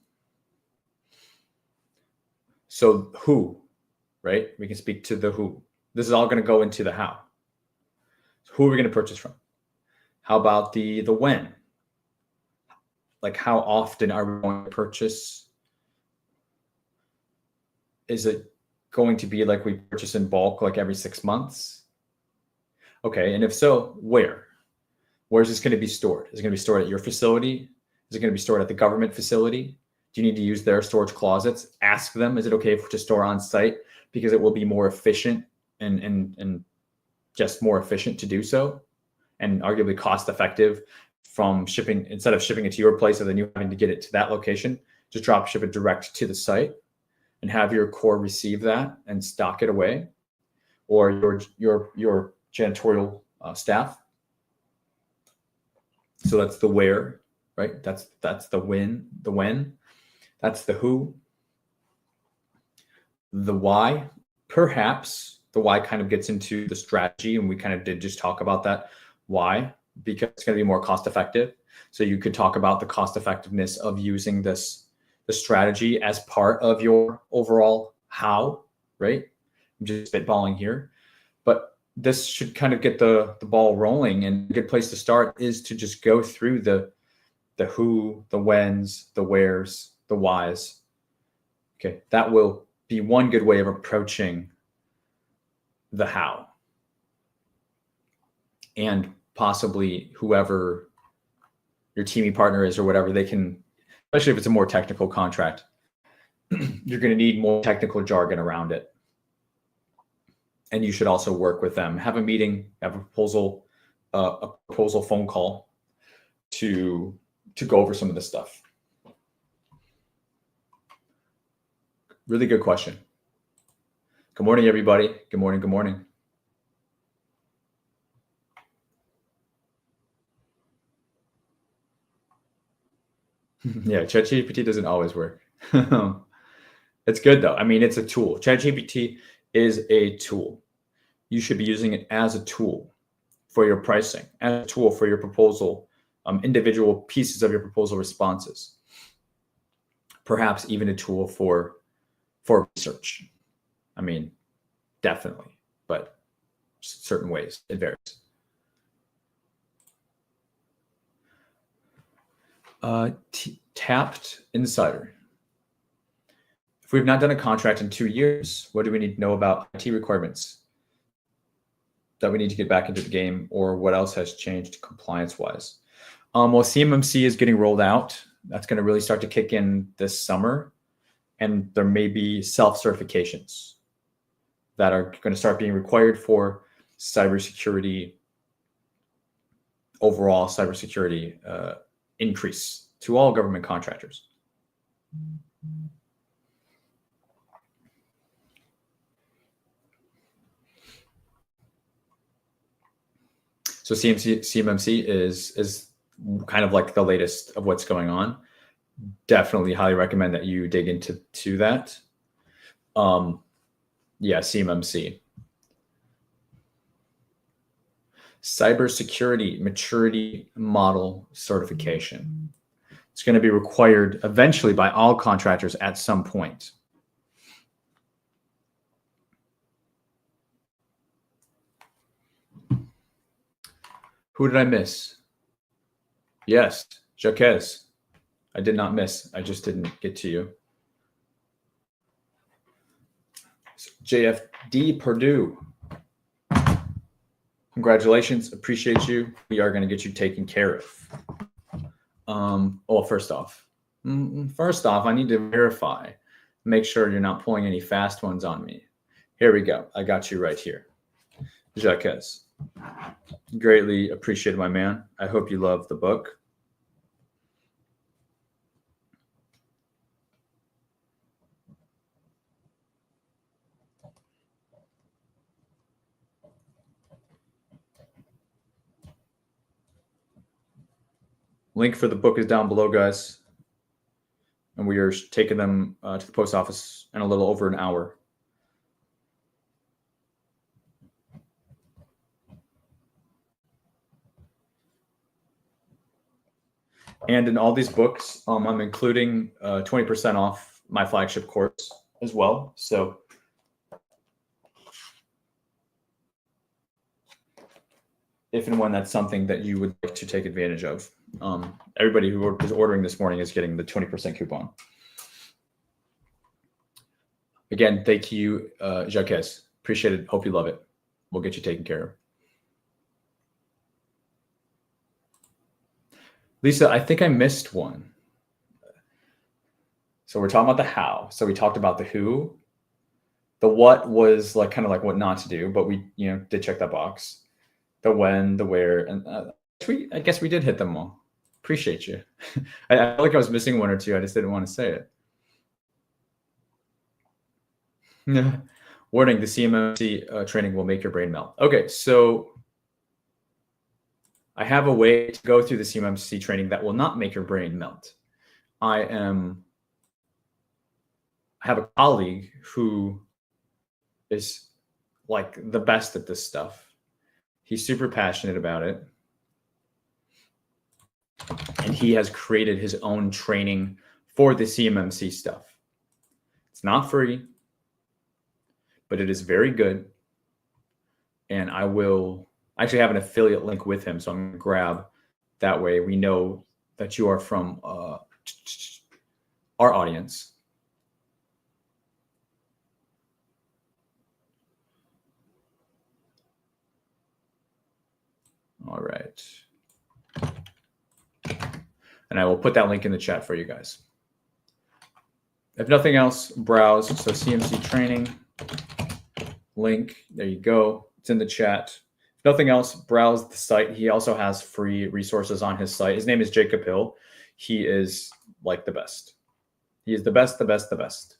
So who, right? We can speak to the who. This is all going to go into the how. So who are we going to purchase from? How about the when? Like how often are we going to purchase? Is it going to be like we purchase in bulk like every 6 months? Okay, and if so, where? Where is this going to be stored? Is it going to be stored at your facility? Is it going to be stored at the government facility? Do you need to use their storage closets? Ask them, is it okay to store on site? Because it will be more efficient and just more efficient to do so, and arguably cost effective from shipping. Instead of shipping it to your place and then you having to get it to that location, just drop ship it direct to the site and have your core receive that and stock it away, or your janitorial staff. So that's the where, right? That's the when. That's the who. The why, perhaps the why kind of gets into the strategy, and we kind of did just talk about that. Why? Because it's going to be more cost effective. So you could talk about the cost effectiveness of using the strategy as part of your overall how, right? I'm just spitballing here, but this should kind of get the ball rolling, and a good place to start is to just go through the who, the whens, the wheres, the whys. Okay, that will be one good way of approaching the how. And possibly whoever your teaming partner is or whatever, they can, especially if it's a more technical contract, you're going to need more technical jargon around it. And you should also work with them. Have a meeting, have a proposal phone call to go over some of this stuff. Really good question. Good morning, everybody. Good morning. Good morning. Yeah, ChatGPT doesn't always work. It's good though. I mean, it's a tool. ChatGPT is a tool. You should be using it as a tool for your pricing, as a tool for your proposal, individual pieces of your proposal responses. Perhaps even a tool for research. I mean, definitely, but certain ways it varies. Tapped insider. If we've not done a contract in 2 years, what do we need to know about IT requirements that we need to get back into the game, or what else has changed compliance-wise? Well, CMMC is getting rolled out. That's going to really start to kick in this summer, and there may be self-certifications that are going to start being required for cybersecurity, overall cybersecurity increase to all government contractors. So CMMC is kind of like the latest of what's going on. definitely highly recommend that you dig into that. Yeah, CMMC. Cybersecurity Maturity Model Certification. It's going to be required eventually by all contractors at some point. Who did I miss? Yes, Jacques. I did not miss. I just didn't get to you. JFD Purdue. Congratulations. Appreciate you. We are going to get you taken care of. Well, first off, I need to verify, make sure you're not pulling any fast ones on me. Here we go. I got you right here. Jacques. Greatly appreciated, my man. I hope you love the book. Link for the book is down below, guys. And we are taking them to the post office in a little over an hour. And in all these books, I'm including 20% off my flagship course as well. So if and when that's something that you would like to take advantage of, everybody who is ordering this morning is getting the 20% coupon. Again, thank you, Jacques. Appreciate it. Hope you love it. We'll get you taken care of. Lisa, I think I missed one. So we're talking about the how. So we talked about the who. The what was like kind of like what not to do, but we did check that box. The when, the where, and I guess we did hit them all. Appreciate you. I felt like I was missing one or two. I just didn't want to say it. Warning, the CMMC training will make your brain melt. Okay, so I have a way to go through the CMMC training that will not make your brain melt. I have a colleague who is like the best at this stuff. He's super passionate about it. And he has created his own training for the CMMC stuff. It's not free, but it is very good. And I will actually have an affiliate link with him. So I'm going to grab that way. We know that you are from our audience. All right. And I will put that link in the chat for you guys. If nothing else, browse. So CMC training link. There you go. It's in the chat. If nothing else, browse the site. He also has free resources on his site. His name is Jacob Hill. He is like the best. He is the best, the best, the best.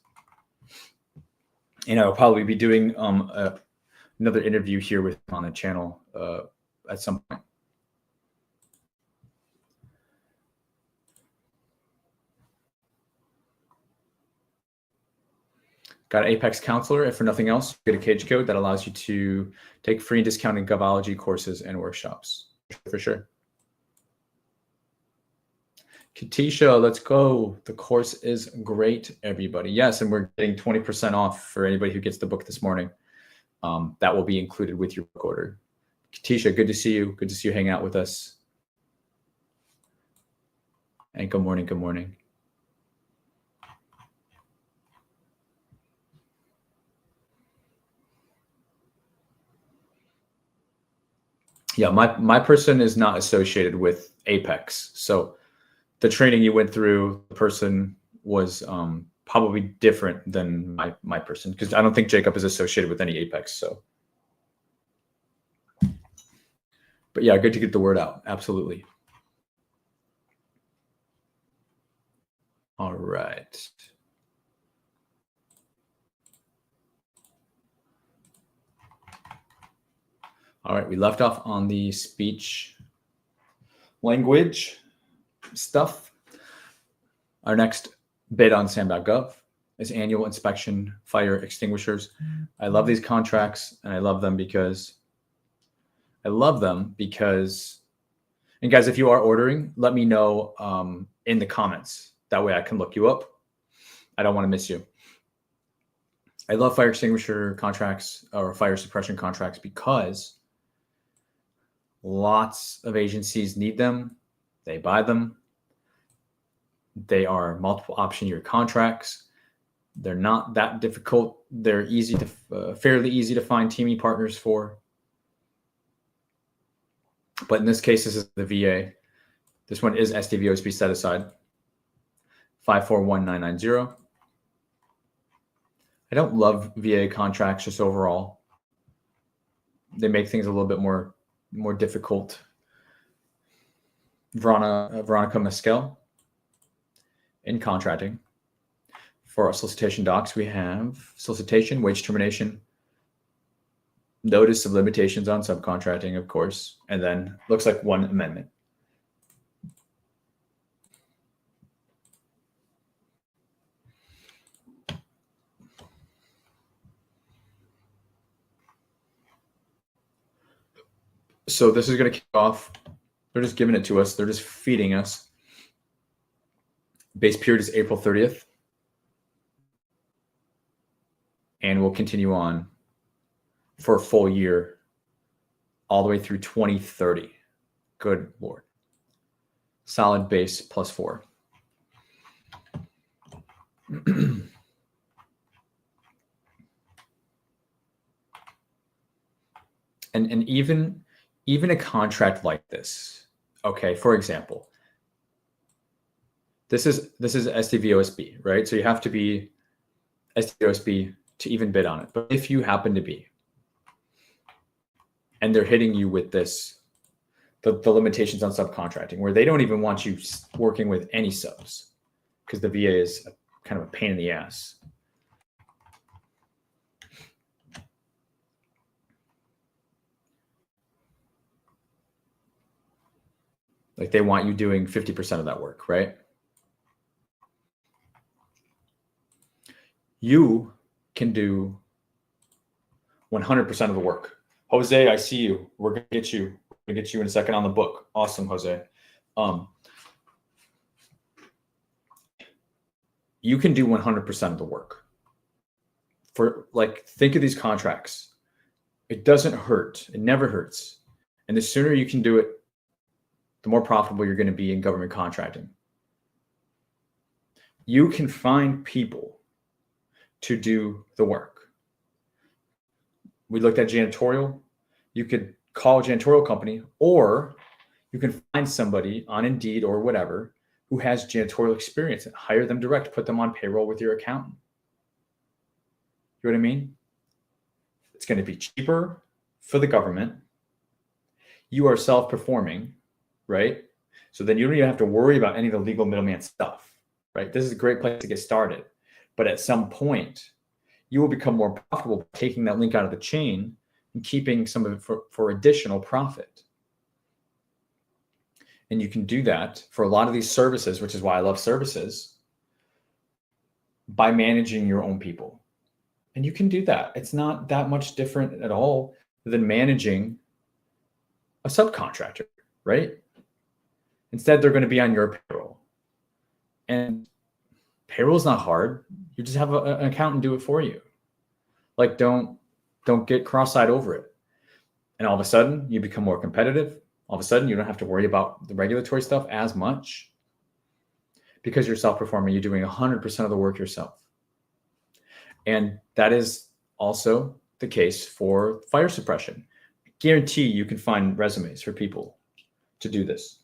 And I'll probably be doing another interview here with him on the channel at some point. Got an Apex counselor. If for nothing else, get a cage code that allows you to take free and discounted Govology courses and workshops. For sure. Katisha, let's go. The course is great, everybody. Yes, and we're getting 20% off for anybody who gets the book this morning. That will be included with your book order. Katisha, good to see you. Good to see you hang out with us. And good morning, good morning. Yeah, my person is not associated with Apex. So the training you went through, the person was probably different than my person, because I don't think Jacob is associated with any Apex. So, but yeah, good to get the word out. Absolutely. All right. All right, we left off on the speech language stuff. Our next bid on SAM.gov is annual inspection fire extinguishers. I love these contracts, and I love them because, and guys, if you are ordering, let me know in the comments. That way I can look you up. I don't want to miss you. I love fire extinguisher contracts or fire suppression contracts because lots of agencies need them. They buy them. They are multiple option year contracts. They're not that difficult. They're easy to, fairly easy to find teaming partners for. But in this case, this is the VA. This one is SDVOSB set aside. 541990. I don't love VA contracts just overall. They make things a little bit more difficult. Veronica Mescal in contracting. For our solicitation docs, we have solicitation, wage termination, notice of limitations on subcontracting, of course, and then looks like one amendment. So this is going to kick off. They're just giving it to us. They're just feeding us. Base period is April 30th. And we'll continue on for a full year all the way through 2030. Good Lord. Solid base plus 4. and even a contract like this, okay, for example, this is SDVOSB, right? So you have to be SDVOSB to even bid on it. But if you happen to be, and they're hitting you with this, the limitations on subcontracting, where they don't even want you working with any subs because the VA is kind of a pain in the ass. Like they want you doing 50% of that work, right? You can do 100% of the work. Jose, I see you. We're gonna get you in a second on the book. Awesome, Jose. You can do 100% of the work. For like, think of these contracts. It doesn't hurt. It never hurts. And the sooner you can do it, the more profitable you're going to be in government contracting. You can find people to do the work. We looked at janitorial. You could call a janitorial company, or you can find somebody on Indeed or whatever who has janitorial experience and hire them direct, put them on payroll with your accountant. You know what I mean? It's going to be cheaper for the government. You are self-performing, right? So then you don't even have to worry about any of the legal middleman stuff, right? This is a great place to get started. But at some point, you will become more profitable by taking that link out of the chain and keeping some of it for additional profit. And you can do that for a lot of these services, which is why I love services, by managing your own people. And you can do that. It's not that much different at all than managing a subcontractor, right? Instead, they're going to be on your payroll. And payroll is not hard. You just have an accountant do it for you. Like, don't get cross-eyed over it. And all of a sudden, you become more competitive. All of a sudden, you don't have to worry about the regulatory stuff as much because you're self-performing. You're doing 100% of the work yourself. And that is also the case for fire suppression. I guarantee you can find resumes for people to do this.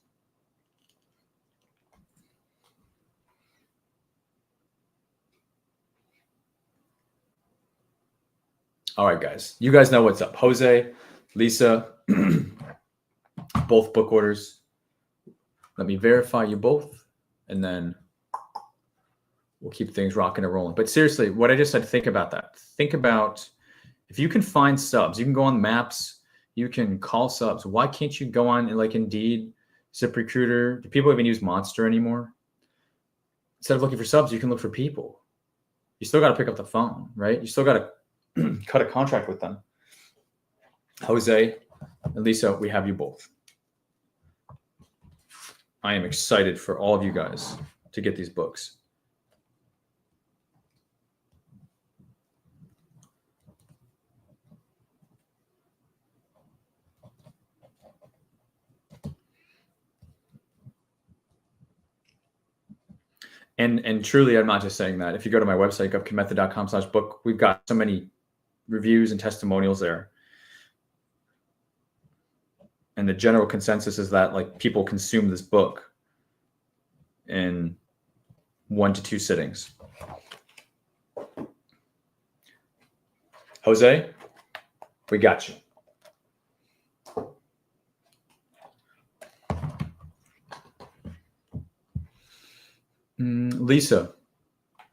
All right, guys. You guys know what's up. Jose, Lisa, both book orders. Let me verify you both, and then we'll keep things rocking and rolling. But seriously, what I just said, think about that. Think about if you can find subs, you can go on maps, you can call subs. Why can't you go on like Indeed, ZipRecruiter? Do people even use Monster anymore? instead of looking for subs, you can look for people. You still got to pick up the phone, right? You still got to cut a contract with them. Jose and Lisa, we have you both. I am excited for all of you guys to get these books. And truly, I'm not just saying that. If you go to my website, govconmethod.com/book, we've got so many reviews and testimonials there. And the general consensus is that like people consume this book in 1 to 2 sittings. Jose, we got you. Lisa,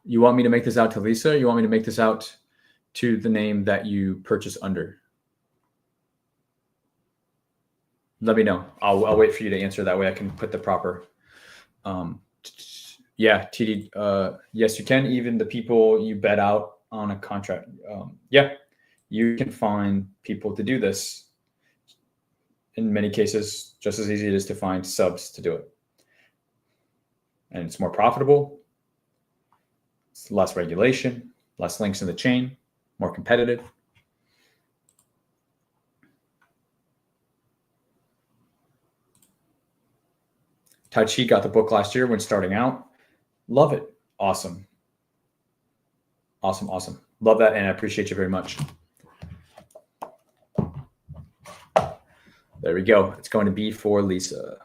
you want me to make this out to Lisa? Or you want me to make this out to the name that you purchase under? Let me know. I'll wait for you to answer. That way I can put the proper. Yeah, TD. Yes, you can. Even the people you bet out on a contract. Yeah, you can find people to do this. In many cases, just as easy it is to find subs to do it. And it's more profitable. It's less regulation, less links in the chain, more competitive. Tai Chi got the book last year when starting out. Love it. Awesome. Awesome, awesome. Love that, and I appreciate you very much. There we go. It's going to be for Lisa.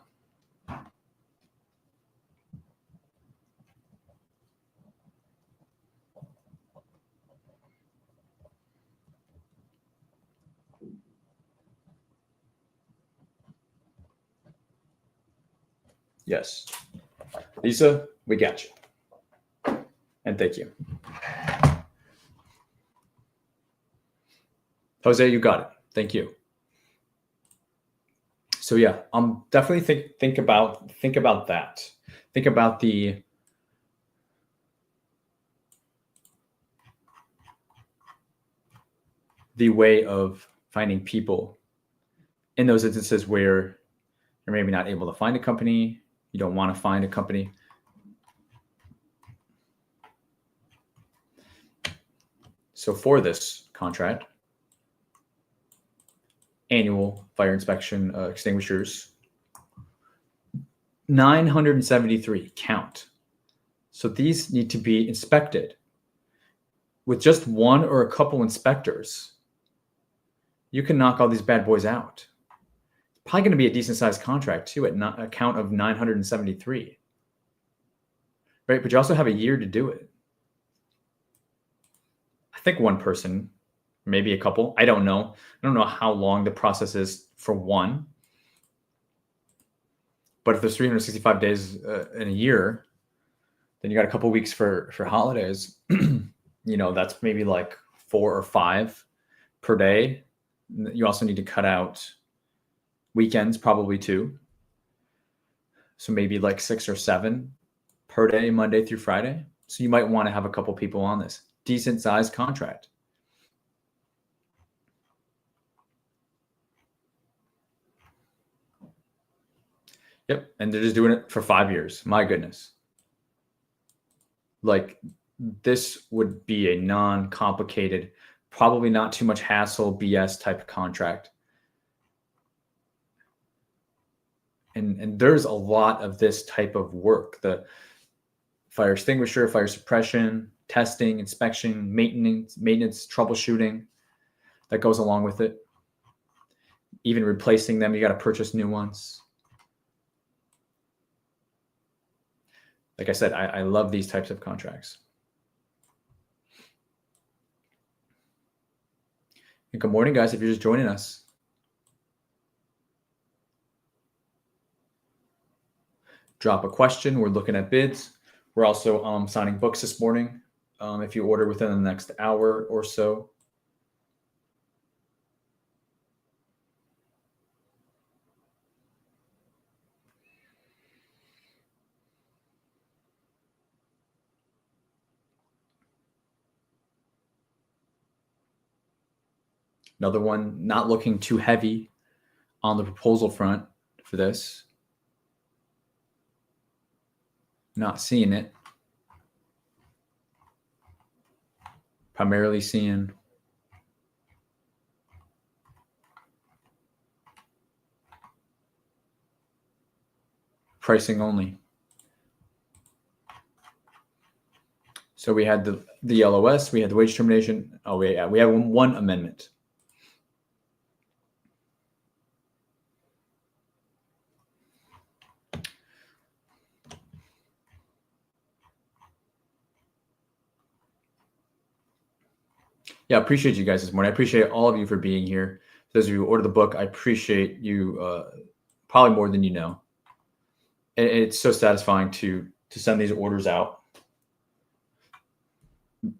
Yes. Lisa, we got you. And thank you. Jose, you got it. Thank you. So yeah, definitely think about that. Think about the way of finding people in those instances where you're maybe not able to find a company, you don't want to find a company. So for this contract, annual fire inspection extinguishers, 973 count. So these need to be inspected. With just one or a couple inspectors, you can knock all these bad boys out. It's probably going to be a decent sized contract too, at a count of 973. Right? But you also have a year to do it. I think one person, maybe a couple. I don't know. I don't know how long the process is for one. But if there's 365 days in a year, then you got a couple weeks for holidays. You know, that's maybe like 4 or 5 per day. You also need to cut out weekends, probably too. So maybe like 6 or 7 per day, Monday through Friday. So you might want to have a couple people on this decent sized contract. Yep. And they're just doing it for 5 years. My goodness. Like, this would be a non-complicated, probably not too much hassle, BS type contract. And there's a lot of this type of work. The fire extinguisher, fire suppression, testing, inspection, maintenance, troubleshooting that goes along with it. Even replacing them, you got to purchase new ones. Like I said, I love these types of contracts. And good morning, guys, if you're just joining us. Drop a question. We're looking at bids. We're also signing books this morning. If you order within the next hour or so. Another one, not looking too heavy on the proposal front for this. Not seeing it. Primarily seeing pricing only. So we had the LOS, we had the wage termination. Oh, we have one amendment. Yeah, I appreciate you guys this morning. I appreciate all of you for being here. Those of you who order the book, I appreciate you probably more than you know. It's so satisfying to send these orders out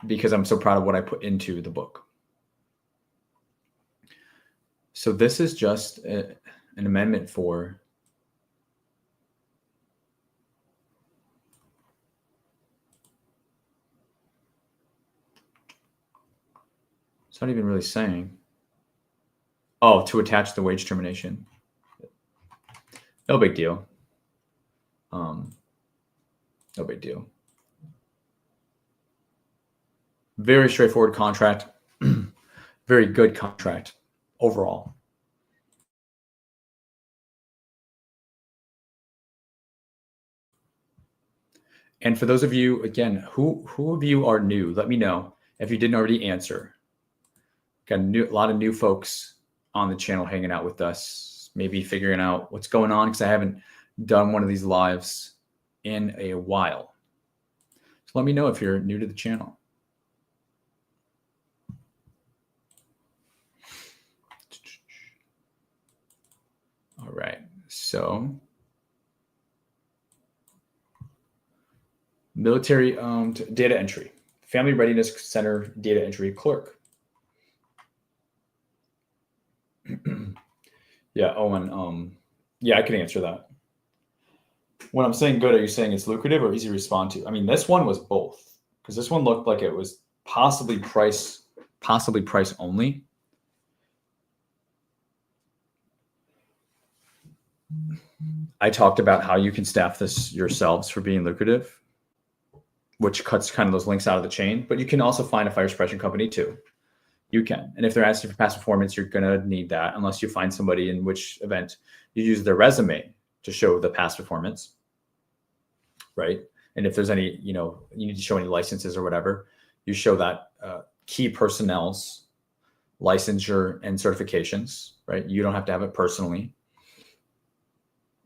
because I'm so proud of what I put into the book. So this is just an amendment for it's not even really saying. Oh, to attach the wage termination. No big deal. No big deal. Very straightforward contract. Very good contract overall. And for those of you, again, who of you are new, let me know if you didn't already answer. Got a lot of new folks on the channel hanging out with us, maybe figuring out what's going on because I haven't done one of these lives in a while. So let me know if you're new to the channel. All right, so military-owned data entry, Family Readiness Center data entry clerk. Yeah, Owen. Yeah, I can answer that. When I'm saying good, are you saying it's lucrative or easy to respond to? I mean, this one was both because this one looked like it was possibly price only. I talked about how you can staff this yourselves for being lucrative, which cuts kind of those links out of the chain, but you can also find a fire suppression company too. You can. And if they're asking for past performance, you're going to need that unless you find somebody in which event you use their resume to show the past performance, right? And if there's any, you need to show any licenses or whatever, you show that key personnel's licensure and certifications, right? You don't have to have it personally.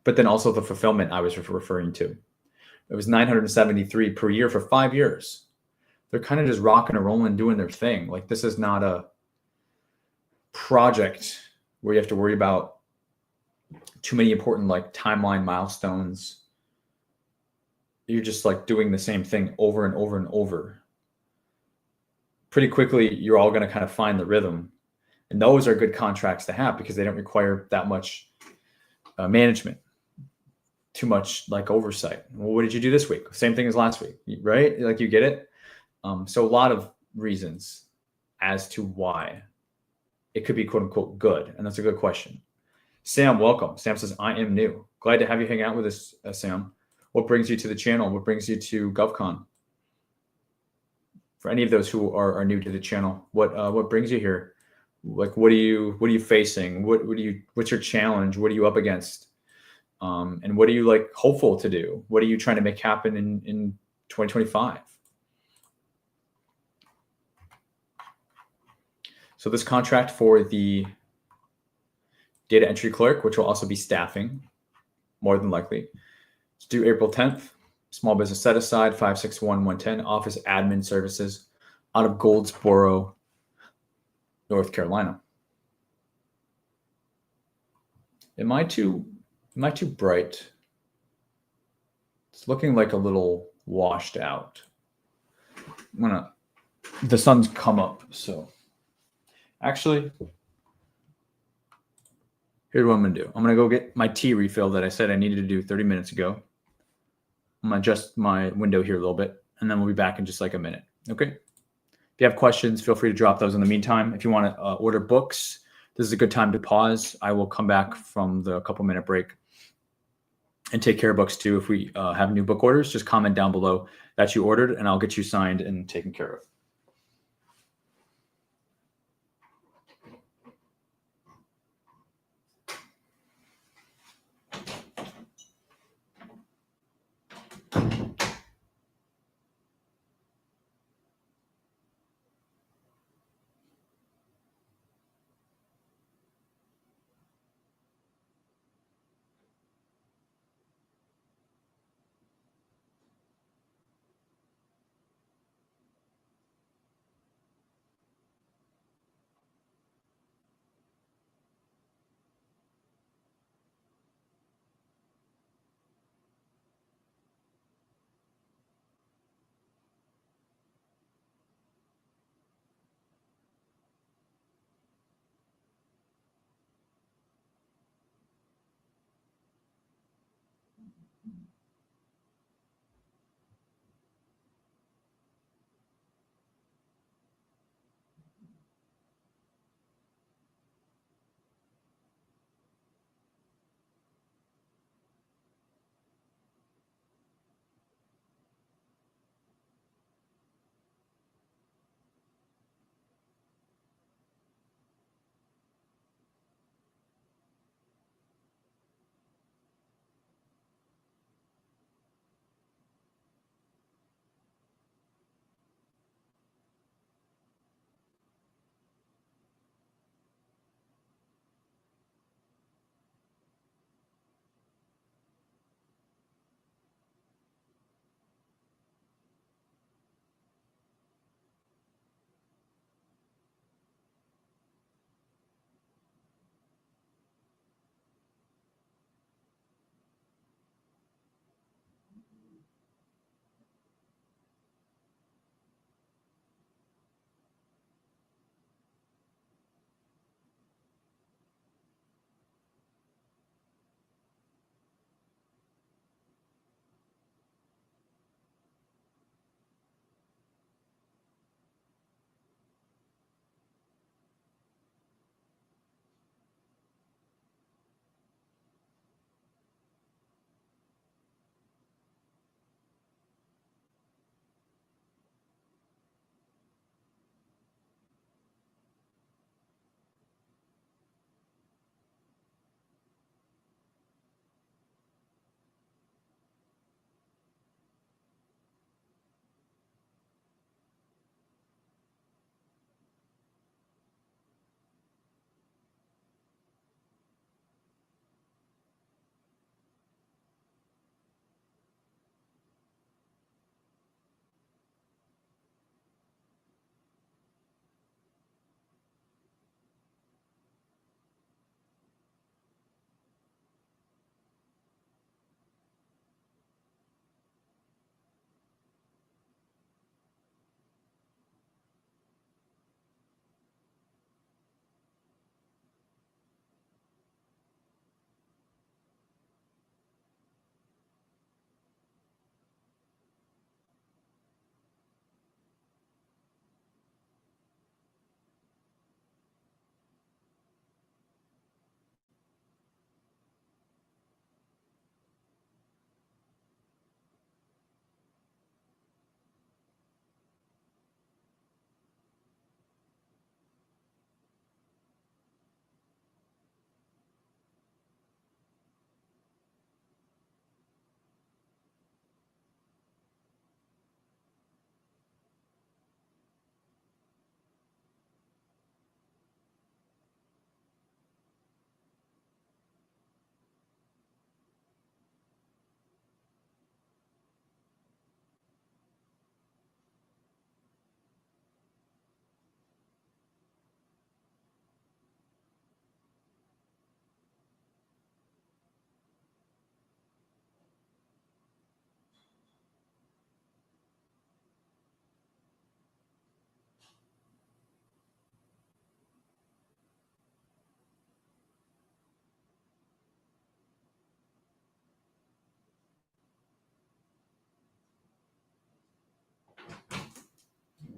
But then also the fulfillment I was referring to. It was 973 per year for 5 years. They're kind of just rocking and rolling, doing their thing. Like this is not a project where you have to worry about too many important like timeline milestones. You're just like doing the same thing over and over and over. Pretty quickly, you're all going to kind of find the rhythm. And those are good contracts to have because they don't require that much management, too much like oversight. Well, what did you do this week? Same thing as last week, right? Like you get it. So a lot of reasons as to why it could be quote unquote good. And that's a good question. Sam, welcome. Sam says, I am new. Glad to have you hang out with us, Sam. What brings you to the channel? What brings you to GovCon? For any of those who are new to the channel, what brings you here? Like, what are you facing? What's your challenge? What are you up against? And what are you like hopeful to do? What are you trying to make happen in 2025? So this contract for the data entry clerk, which will also be staffing, more than likely, it's due April 10th. Small business set aside 561-110, office admin services out of Goldsboro, North Carolina. Am I too bright? It's looking like a little washed out. The sun's come up, so. Actually, here's what I'm going to do. I'm going to go get my tea refill that I said I needed to do 30 minutes ago. I'm going to adjust my window here a little bit, and then we'll be back in just like a minute. Okay? you have questions, feel free to drop those in the meantime. If you want to order books, this is a good time to pause. I will come back from the couple-minute break and take care of books too. If we have new book orders, just comment down below that you ordered, and I'll get you signed and taken care of.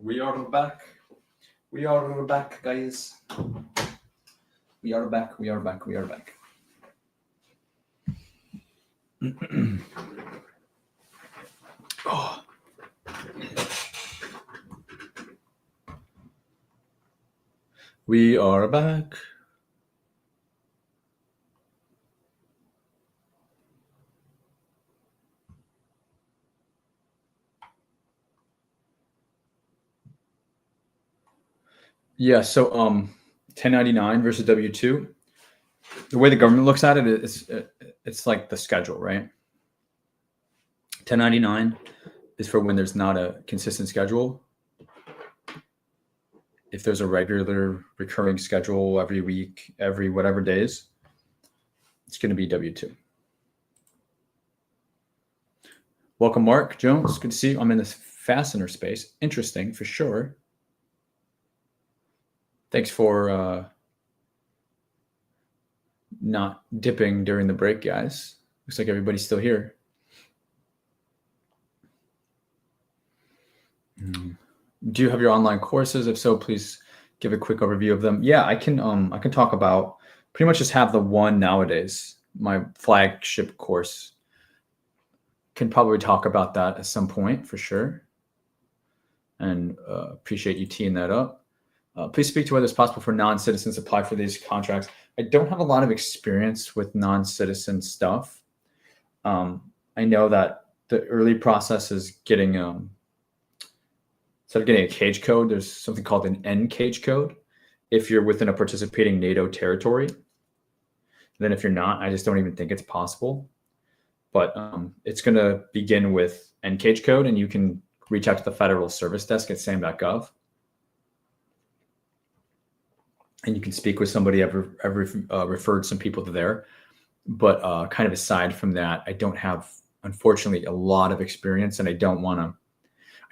We are back. We are back, guys. We are back. We are back. We are back. Oh. We are back. Yeah, so 1099 versus W-2. The way the government looks at it is it's like the schedule, right? 1099 is for when there's not a consistent schedule. If there's a regular recurring schedule every week, every whatever days, it's going to be W-2. Welcome, Mark Jones. Good to see you. I'm in this fastener space. Interesting for sure. Thanks for not dipping during the break, guys. Looks like everybody's still here. Do you have your online courses? If so, please give a quick overview of them. Yeah, I can talk about pretty much just have the one nowadays. My flagship course. Can probably talk about that at some point for sure. And appreciate you teeing that up. Please speak to whether it's possible for non-citizens to apply for these contracts. I don't have a lot of experience with non-citizen stuff. I know that the early process is getting, instead of getting a cage code, there's something called an N cage code. If you're within a participating NATO territory, then if you're not, I just don't even think it's possible. But it's going to begin with N cage code, and you can reach out to the Federal Service Desk at SAM.gov. And you can speak with somebody. I've referred some people to there. But kind of aside from that, I don't have, unfortunately, a lot of experience, and I don't want to.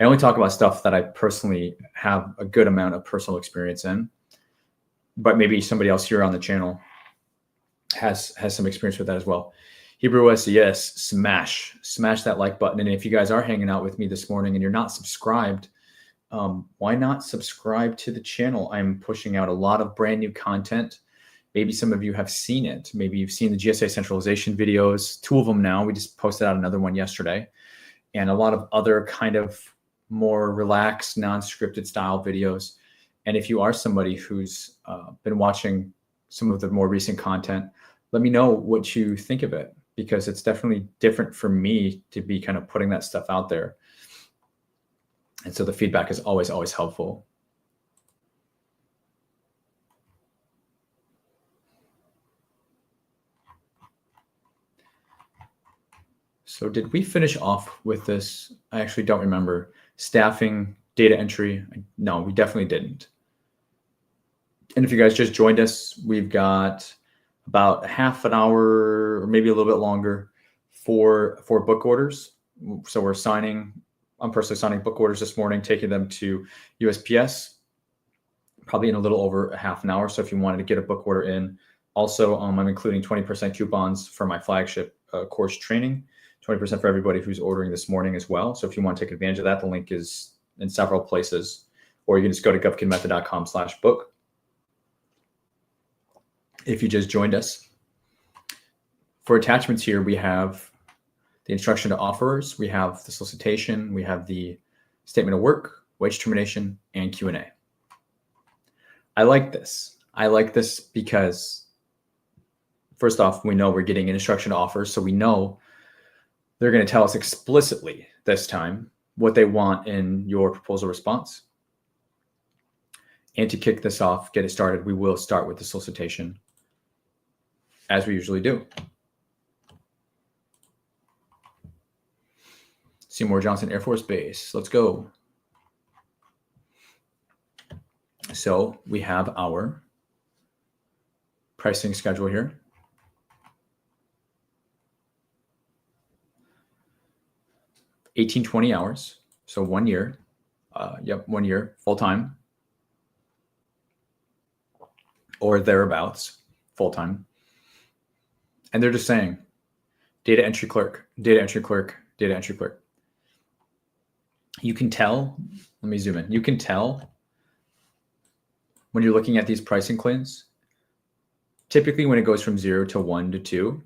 I only talk about stuff that I personally have a good amount of personal experience in. But maybe somebody else here on the channel has some experience with that as well. Hebrew SES, smash that like button. And if you guys are hanging out with me this morning and you're not subscribed, why not subscribe to the channel? I'm pushing out a lot of brand new content. Maybe some of you have seen it. Maybe you've seen the GSA centralization videos, 2 of them now. We just posted out another one yesterday. And a lot of other kind of more relaxed, non-scripted style videos. And if you are somebody who's been watching some of the more recent content, let me know what you think of it, because it's definitely different for me to be kind of putting that stuff out there. And so the feedback is always helpful. So did we finish off with this? I actually don't remember. Staffing, data entry. No, we definitely didn't. And if you guys just joined us, we've got about half an hour or maybe a little bit longer for book orders. So I'm personally signing book orders this morning, taking them to USPS, probably in a little over a half an hour. So if you wanted to get a book order in, also I'm including 20% coupons for my flagship course training, 20% for everybody who's ordering this morning as well. So if you want to take advantage of that, the link is in several places, or you can just go to govconmethod.com/book. If you just joined us. For attachments here, we have the instruction to offerers, we have the solicitation, we have the statement of work, wage termination, and Q&A. I like this. I like this because, first off, we know we're getting an instruction to offers, so we know they're going to tell us explicitly this time what they want in your proposal response. And to kick this off, get it started, we will start with the solicitation, as we usually do. Seymour Johnson Air Force Base. Let's go. So we have our pricing schedule here. $18.20 hours. So 1 year. 1 year full time. Or thereabouts, full time. And they're just saying data entry clerk, data entry clerk, data entry clerk. you can tell, let me zoom in. You can tell when you're looking at these pricing claims, typically when it goes from 0 to 1 to 2,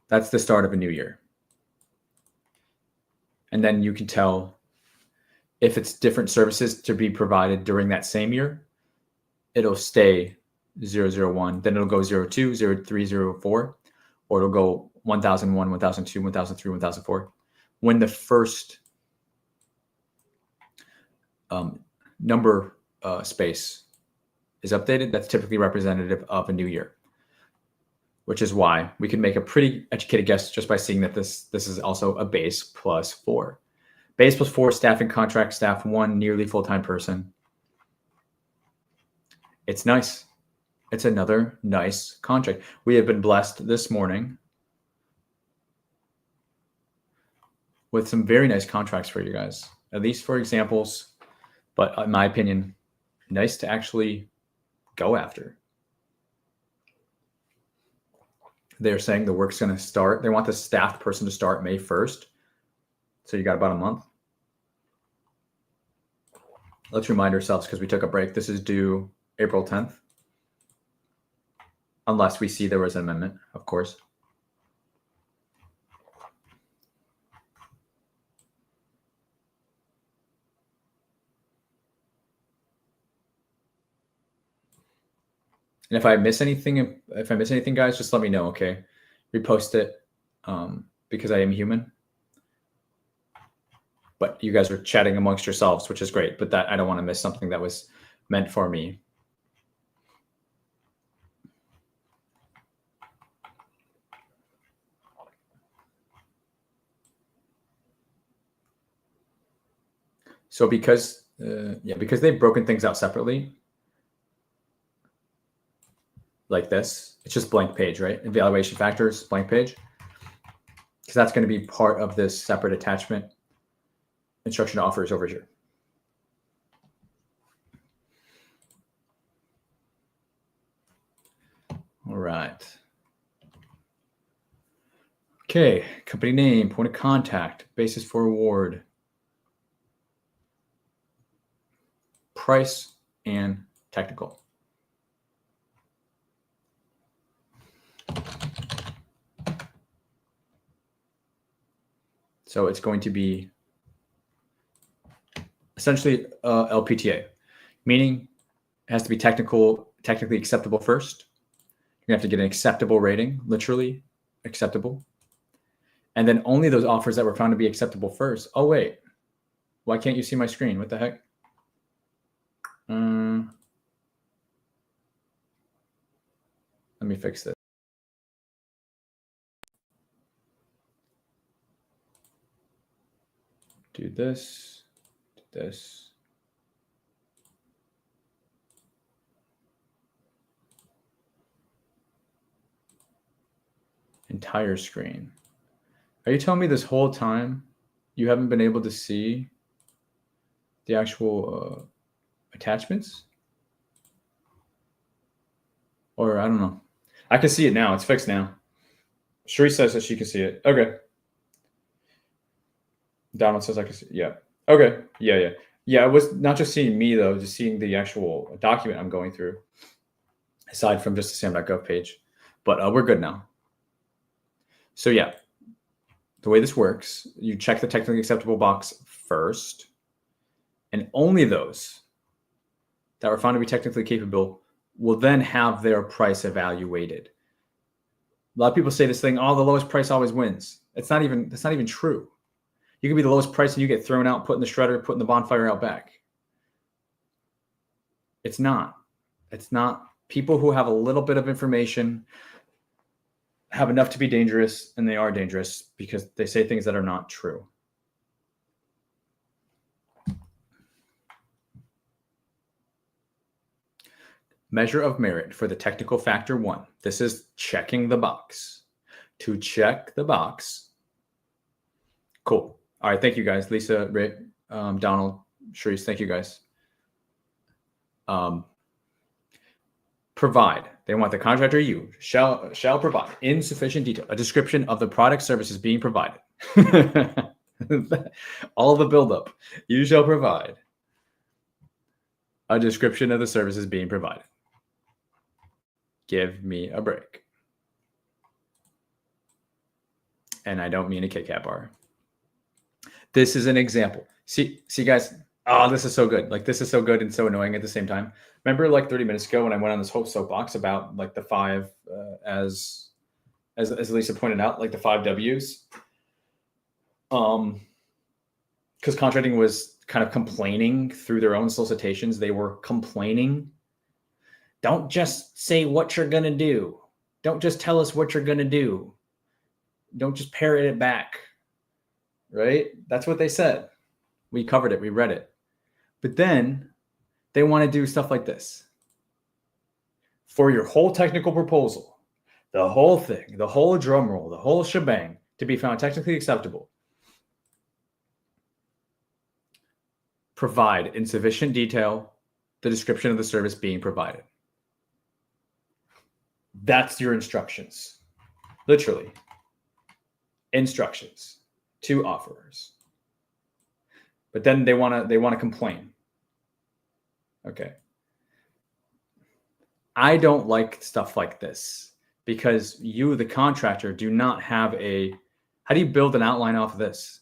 that's the start of a new year. And then you can tell if it's different services to be provided during that same year, it'll stay 001, then it'll go 02, 03, 04, or it'll go 1001, 1002, 1003, 1004. When the first number space is updated, that's typically representative of a new year, which is why we can make a pretty educated guess just by seeing that this is also a base plus 4. Base plus 4, staffing contract, staff 1, nearly full-time person. It's nice. It's another nice contract. We have been blessed this morning with some very nice contracts for you guys, at least for examples, but in my opinion, nice to actually go after. They're saying the work's going to start. They want the staffed person to start May 1st. So you got about a month. Let's remind ourselves, because we took a break, this is due April 10th. Unless we see there was an amendment, of course. And if I miss anything, guys, just let me know, okay? Repost it because I am human. But you guys are chatting amongst yourselves, which is great. But that I don't want to miss something that was meant for me. So because they've broken things out separately, like this, it's just blank page, right? Evaluation factors, blank page. Because that's going to be part of this separate attachment. Instruction offers over here. All right. Okay, company name, point of contact, basis for award, price, and technical. So it's going to be essentially LPTA, meaning it has to be technically acceptable first. You're gonna have to get an acceptable rating, literally acceptable. And then only those offers that were found to be acceptable first. Oh, wait, why can't you see my screen? What the heck? Let me fix this. Do this, do this. Entire screen. Are you telling me this whole time you haven't been able to see the actual attachments? Or I don't know. I can see it now. It's fixed now. Sheree says that she can see it. Okay. Donald says I can see it. Yeah. Okay. Yeah. Yeah, it was not just seeing me, though, just seeing the actual document I'm going through, aside from just the SAM.gov page. But we're good now. So yeah, the way this works, you check the technically acceptable box first, and only those that were found to be technically capable will then have their price evaluated. A lot of people say this thing, oh, the lowest price always wins. That's not even true. You can be the lowest price and you get thrown out, put in the shredder, put in the bonfire out back. It's not. It's not. People who have a little bit of information have enough to be dangerous, and they are dangerous because they say things that are not true. Measure of merit for the technical factor 1. This is checking the box. To check the box. Cool. All right. Thank you, guys. Lisa, Rick, Donald, Sharice, thank you, guys. Provide. They want the contractor, you shall provide in sufficient detail a description of the product services being provided. All the buildup. You shall provide a description of the services being provided. Give me a break. And I don't mean a KitKat bar. This is an example. See guys, oh, this is so good. Like, this is so good and so annoying at the same time. Remember like 30 minutes ago when I went on this whole soapbox about like the 5, as Lisa pointed out, like the 5 W's. Because contracting was kind of complaining through their own solicitations. They were complaining. Don't just say what you're going to do. Don't just tell us what you're going to do. Don't just parrot it back. Right? That's what they said. We covered it. We read it. But then they want to do stuff like this. For your whole technical proposal, the whole thing, the whole drum roll, the whole shebang to be found technically acceptable, provide in sufficient detail the description of the service being provided. That's your instructions. Literally. Instructions to offerers. But then they want to complain. Okay. I don't like stuff like this because you, the contractor, do not have how do you build an outline off of this?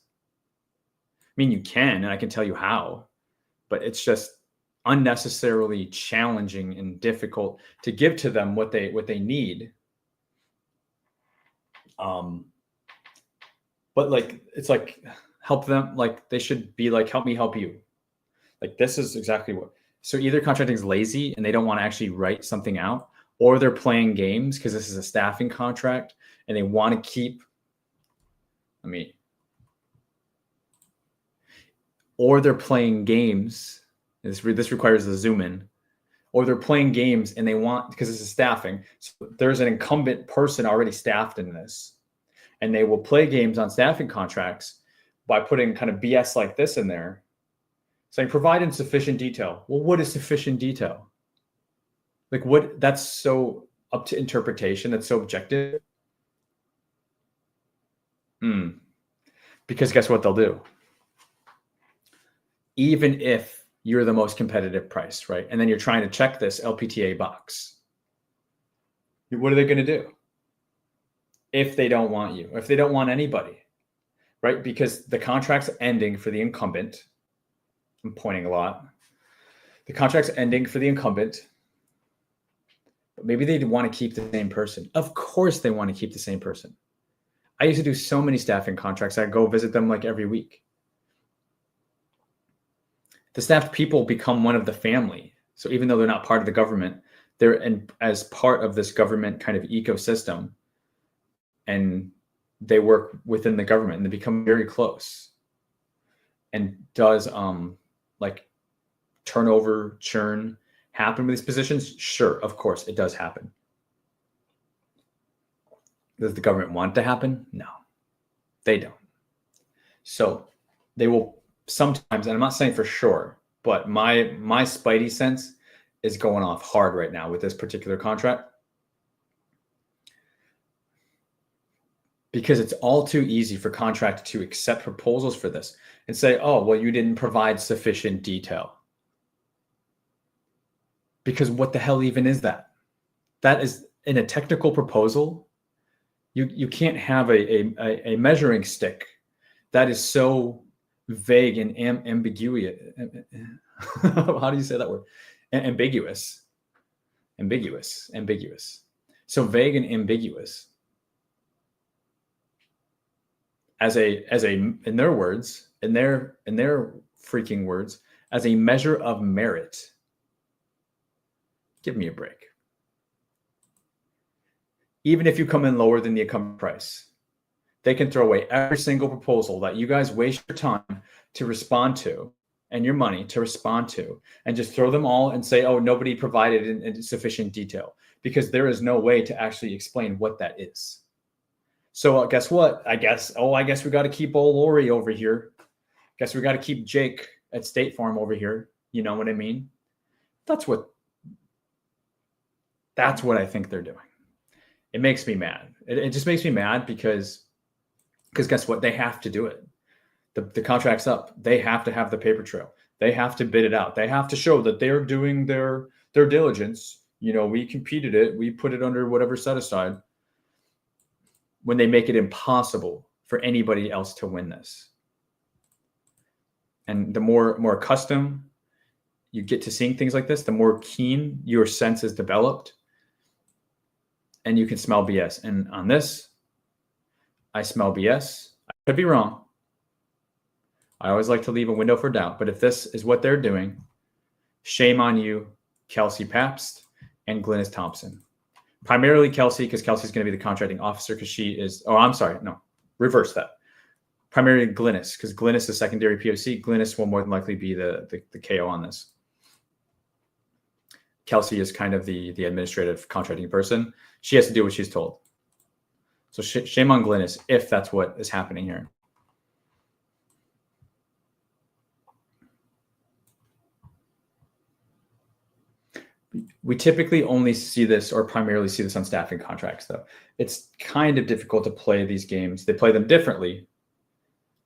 I mean, you can, and I can tell you how, but it's just unnecessarily challenging and difficult to give to them what they need. But like, it's like, help them. Like, they should be like, help me help you. Like, this is exactly what. So either contracting is lazy and they don't want to actually write something out, or they're playing games because this is a staffing contract and they want to keep, or they're playing games. This requires a zoom in, or they're playing games and they want, because this is staffing. So there's an incumbent person already staffed in this, and they will play games on staffing contracts by putting kind of BS like this in there, saying provide in sufficient detail. Well, what is sufficient detail? Like, what? That's so up to interpretation. That's so objective. Because guess what they'll do? Even if you're the most competitive price, right? And then you're trying to check this LPTA box. What are they going to do? If they don't want you, if they don't want anybody, right? Because the contract's ending for the incumbent. I'm pointing a lot. The contract's ending for the incumbent, but maybe they want to keep the same person. Of course they want to keep the same person. I used to do so many staffing contracts. I go visit them like every week. The staffed people become one of the family. So even though they're not part of the government, they're as part of this government kind of ecosystem, and they work within the government and they become very close. And does like turnover, churn happen with these positions? Sure, of course it does happen. Does the government want it to happen? No, they don't. So they will sometimes, and I'm not saying for sure, but my spidey sense is going off hard right now with this particular contract, because it's all too easy for contractors to accept proposals for this and say, oh, well, you didn't provide sufficient detail. Because what the hell even is that? That is in a technical proposal. You can't have a measuring stick that is so vague and ambiguous. How do you say that word? Ambiguous. So vague and ambiguous. As a in their words, in their freaking words, as a measure of merit. Give me a break. Even if you come in lower than the incumbent price, they can throw away every single proposal that you guys waste your time to respond to and your money to respond to, and just throw them all and say, oh, nobody provided in sufficient detail, because there is no way to actually explain what that is. So guess what? I guess we got to keep old Lori over here. Guess we got to keep Jake at State Farm over here. You know what I mean? That's what I think they're doing. It makes me mad. It just makes me mad because guess what? They have to do it. the contract's up. They have to have the paper trail. They have to bid it out. They have to show that they're doing their diligence. You know, we competed it. We put it under whatever set aside. When they make it impossible for anybody else to win this. And the more accustomed you get to seeing things like this, the more keen your sense is developed, and you can smell BS. And on this, I smell BS. I could be wrong. I always like to leave a window for doubt, but if this is what they're doing, shame on you, Kelsey Pabst and Glynis Thompson. Primarily Kelsey, because Kelsey's going to be the contracting officer, because she is, oh, I'm sorry, no, reverse that. Primarily Glynis, because Glynis is secondary POC. Glynis will more than likely be the KO on this. Kelsey is kind of the administrative contracting person. She has to do what she's told. So shame on Glynis if that's what is happening here. We typically only see this, or primarily see this, on staffing contracts, though. It's kind of difficult to play these games. They play them differently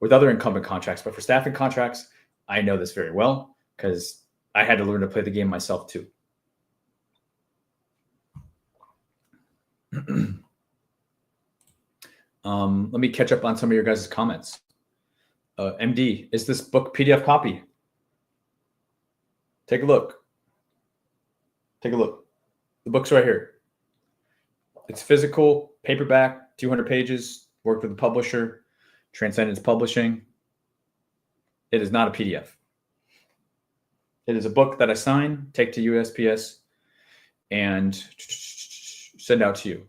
with other incumbent contracts, but for staffing contracts, I know this very well because I had to learn to play the game myself too. Let me catch up on some of your guys' comments. MD, is this book PDF copy? Take a look. Take a look. The book's right here. It's physical, paperback, 200 pages, worked with the publisher, Transcendence Publishing. It is not a PDF. It is a book that I sign, take to USPS, and send out to you.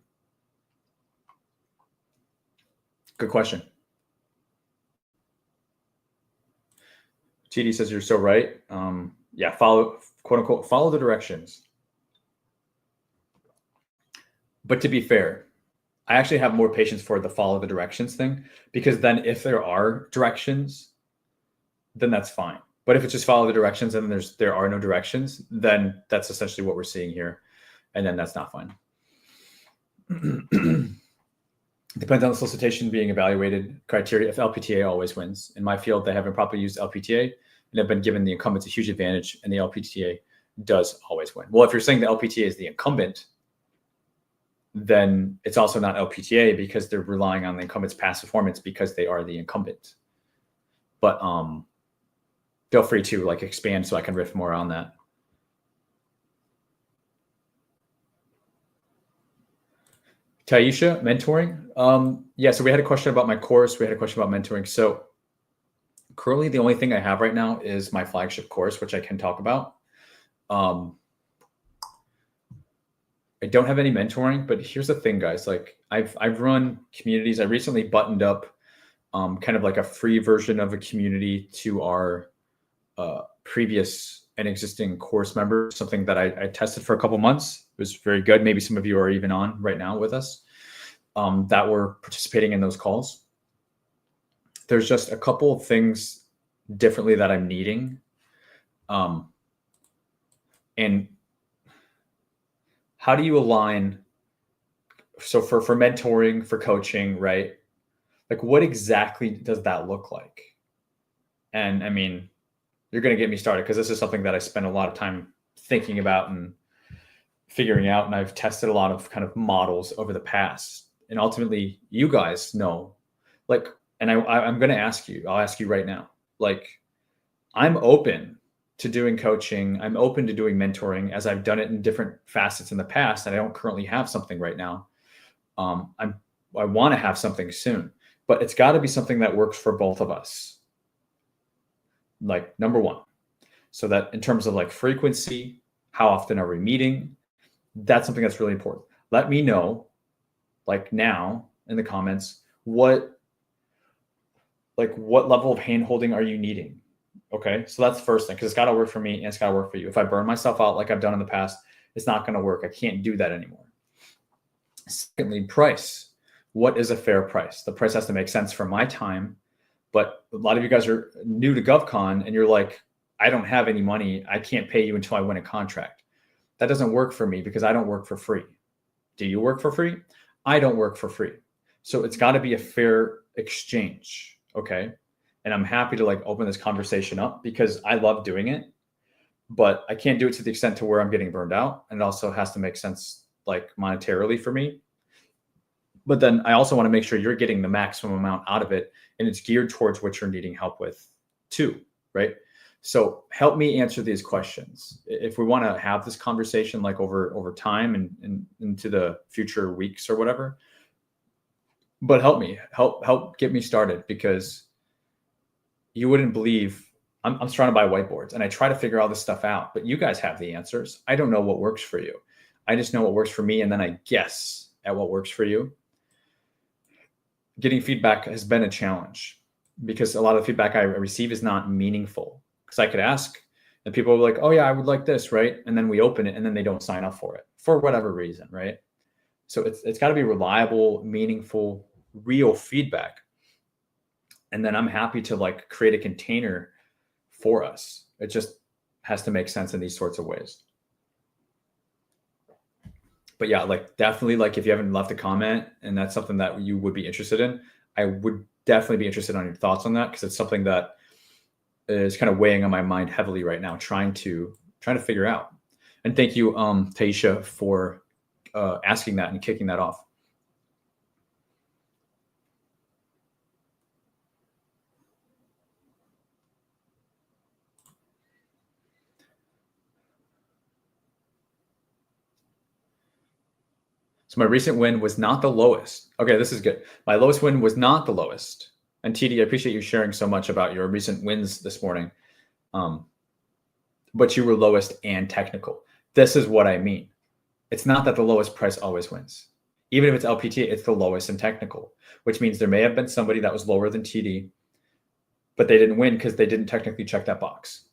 Good question. TD says you're so right. Yeah, follow, quote unquote, follow the directions. But to be fair, I actually have more patience for the follow the directions thing, because then if there are directions, then that's fine. But if it's just follow the directions and there are no directions, then that's essentially what we're seeing here. And then that's not fine. Depends on the solicitation being evaluated criteria. If LPTA always wins. In my field, they haven't properly used LPTA and have been given the incumbents a huge advantage, and the LPTA does always win. Well, if you're saying the LPTA is the incumbent, then it's also not LPTA because they're relying on the incumbent's past performance because they are the incumbent. But feel free to expand so I can riff more on that. Taisha, mentoring. Yeah, so we had a question about my course. We had a question about mentoring. So currently the only thing I have right now is my flagship course, which I can talk about. I don't have any mentoring, but here's the thing, guys. I've run communities. I recently buttoned up kind of like a free version of a community to our previous and existing course members, something that I tested for a couple months. It was very good. Maybe some of you are even on right now with us that were participating in those calls. There's just a couple of things differently that I'm needing. And how do you align? So for mentoring, for coaching, right? What exactly does that look like? And I mean, you're going to get me started because this is something that I spend a lot of time thinking about and figuring out. And I've tested a lot of kind of models over the past. And ultimately, you guys know, and I'm going to ask you, I'll ask you right now, I'm open to doing coaching. I'm open to doing mentoring as I've done it in different facets in the past. And I don't currently have something right now. I want to have something soon, but it's got to be something that works for both of us. Number one, so that in terms of frequency, how often are we meeting? That's something that's really important. Let me know, now in the comments, what level of hand holding are you needing? Okay, so that's the first thing, because it's got to work for me and it's got to work for you. If I burn myself out like I've done in the past, it's not going to work. I can't do that anymore. Secondly, price. What is a fair price? The price has to make sense for my time. But a lot of you guys are new to GovCon and you're like, I don't have any money. I can't pay you until I win a contract. That doesn't work for me because I don't work for free. Do you work for free? I don't work for free. So it's got to be a fair exchange. Okay. And I'm happy to like open this conversation up because I love doing it, but I can't do it to the extent to where I'm getting burned out. And it also has to make sense like monetarily for me. But then I also want to make sure you're getting the maximum amount out of it, and it's geared towards what you're needing help with too, right? So help me answer these questions. If we want to have this conversation like over time and into the future weeks or whatever, but help get me started, because you wouldn't believe I'm surrounded by whiteboards and I try to figure all this stuff out, but you guys have the answers. I don't know what works for you. I just know what works for me, and then I guess at what works for you. Getting feedback has been a challenge because a lot of the feedback I receive is not meaningful. Because I could ask and people are like, oh yeah, I would like this, right? And then we open it and then they don't sign up for it for whatever reason, right? So it's got to be reliable, meaningful, real feedback. And then I'm happy to like create a container for us. It just has to make sense in these sorts of ways. But yeah, like definitely, like if you haven't left a comment and that's something that you would be interested in, I would definitely be interested on your thoughts on that, because it's something that is kind of weighing on my mind heavily right now, trying to figure out. And thank you, Taisha, for asking that and kicking that off. So my recent win was not the lowest. Okay, this is good. My lowest win was not the lowest. And TD, I appreciate you sharing so much about your recent wins this morning. But you were lowest and technical. This is what I mean. It's not that the lowest price always wins. Even if it's LPT, it's the lowest and technical, which means there may have been somebody that was lower than TD, but they didn't win because they didn't technically check that box,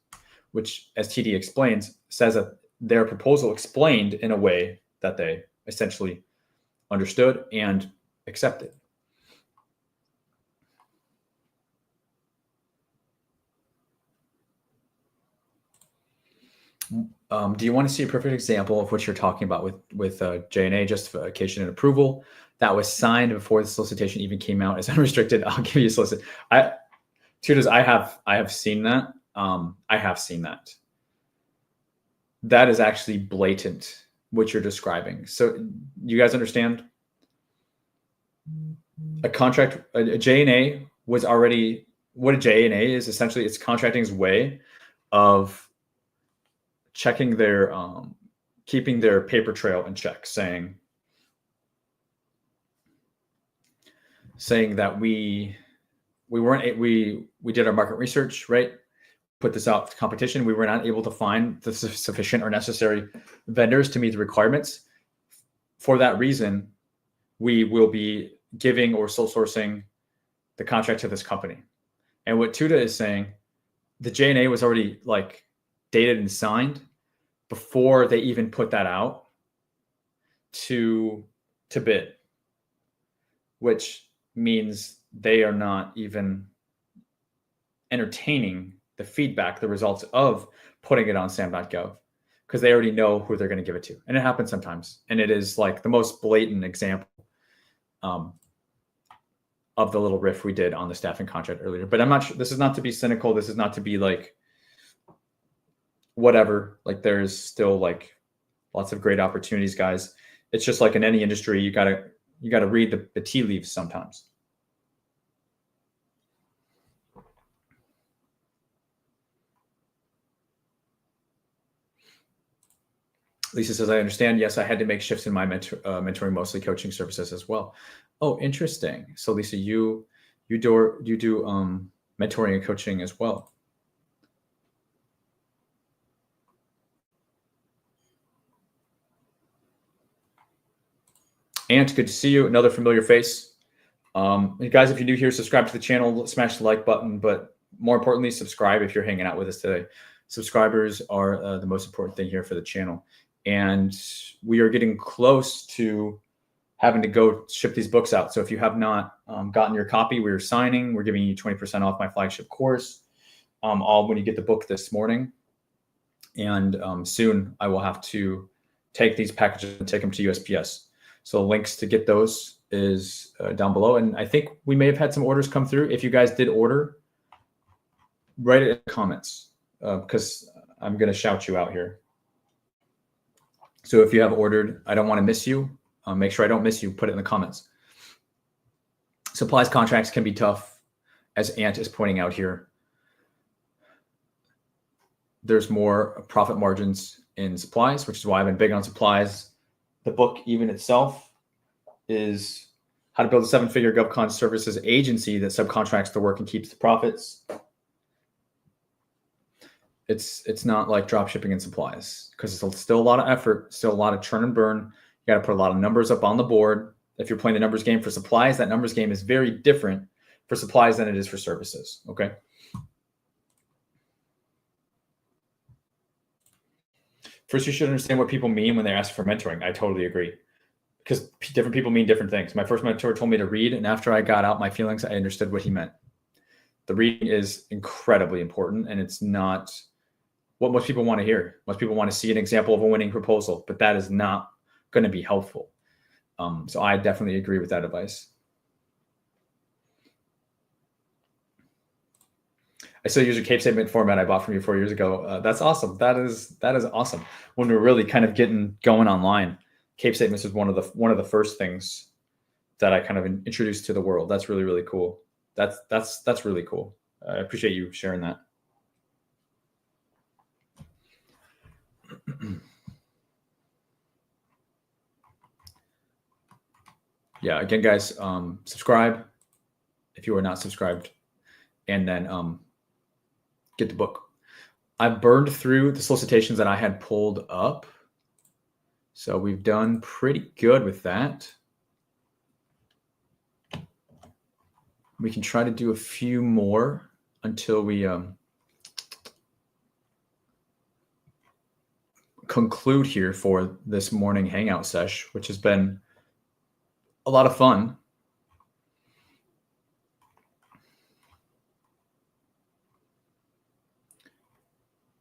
which, as TD explains, says that their proposal explained in a way that they essentially understood and accepted. Do you want to see a perfect example of what you're talking about with J&A, justification and approval, that was signed before the solicitation even came out as unrestricted? I'll give you a solicit. Tutors, I have seen that. I have seen that. That is actually blatant what you're describing. So you guys understand? A contract, a J&A was already, what a J&A is essentially, it's contracting's way of checking their, keeping their paper trail in check, saying that we did our market research, right? Put this out to competition. We were not able to find the sufficient or necessary vendors to meet the requirements. For that reason, we will be giving or sole sourcing the contract to this company. And what Tuda is saying, the J&A was already like dated and signed before they even put that out to bid, which means they are not even entertaining the feedback, the results of putting it on SAM.gov, because they already know who they're going to give it to. And it happens sometimes. And it is like the most blatant example of the little riff we did on the staffing contract earlier. But I'm not sure, this is not to be cynical. This is not to be like whatever. Like there's still like lots of great opportunities, guys. It's just like in any industry, you gotta read the tea leaves sometimes. Lisa says, I understand. Yes, I had to make shifts in my mentoring, mostly coaching services as well. Oh, interesting. So Lisa, you do mentoring and coaching as well. Ant, good to see you. Another familiar face. Guys, if you're new here, subscribe to the channel, smash the like button, but more importantly, subscribe if you're hanging out with us today. Subscribers are the most important thing here for the channel. And we are getting close to having to go ship these books out. So if you have not gotten your copy, we're signing. We're giving you 20% off my flagship course, all when you get the book this morning. And soon I will have to take these packages and take them to USPS. So links to get those is down below. And I think we may have had some orders come through. If you guys did order, write it in the comments because I'm going to shout you out here. So if you have ordered, I don't want to miss you. Make sure I don't miss you. Put it in the comments. Supplies contracts can be tough, as Ant is pointing out here. There's more profit margins in supplies, which is why I've been big on supplies. The book even itself is How to Build a Seven-Figure GovCon Services Agency that subcontracts the work and keeps the profits. It's not like drop shipping and supplies because it's still a lot of effort, still a lot of churn and burn. You got to put a lot of numbers up on the board. If you're playing the numbers game for supplies, that numbers game is very different for supplies than it is for services. Okay. First, you should understand what people mean when they ask for mentoring. I totally agree. Because different people mean different things. My first mentor told me to read, and after I got out my feelings, I understood what he meant. The reading is incredibly important, and it's not what most people want to hear. Most people want to see an example of a winning proposal, but that is not going to be helpful. So I definitely agree with that advice. I still use a CAPE statement format I bought from you 4 years ago. That's awesome. That is awesome. When we're really kind of getting going online, CAPE statements is one of the first things that I kind of introduced to the world. That's really, really cool. That's really cool. I appreciate you sharing that. Yeah, again, guys, subscribe if you are not subscribed, and then get the book. I've burned through the solicitations that I had pulled up, so we've done pretty good with that. We can try to do a few more until we conclude here for this morning hangout sesh, which has been a lot of fun.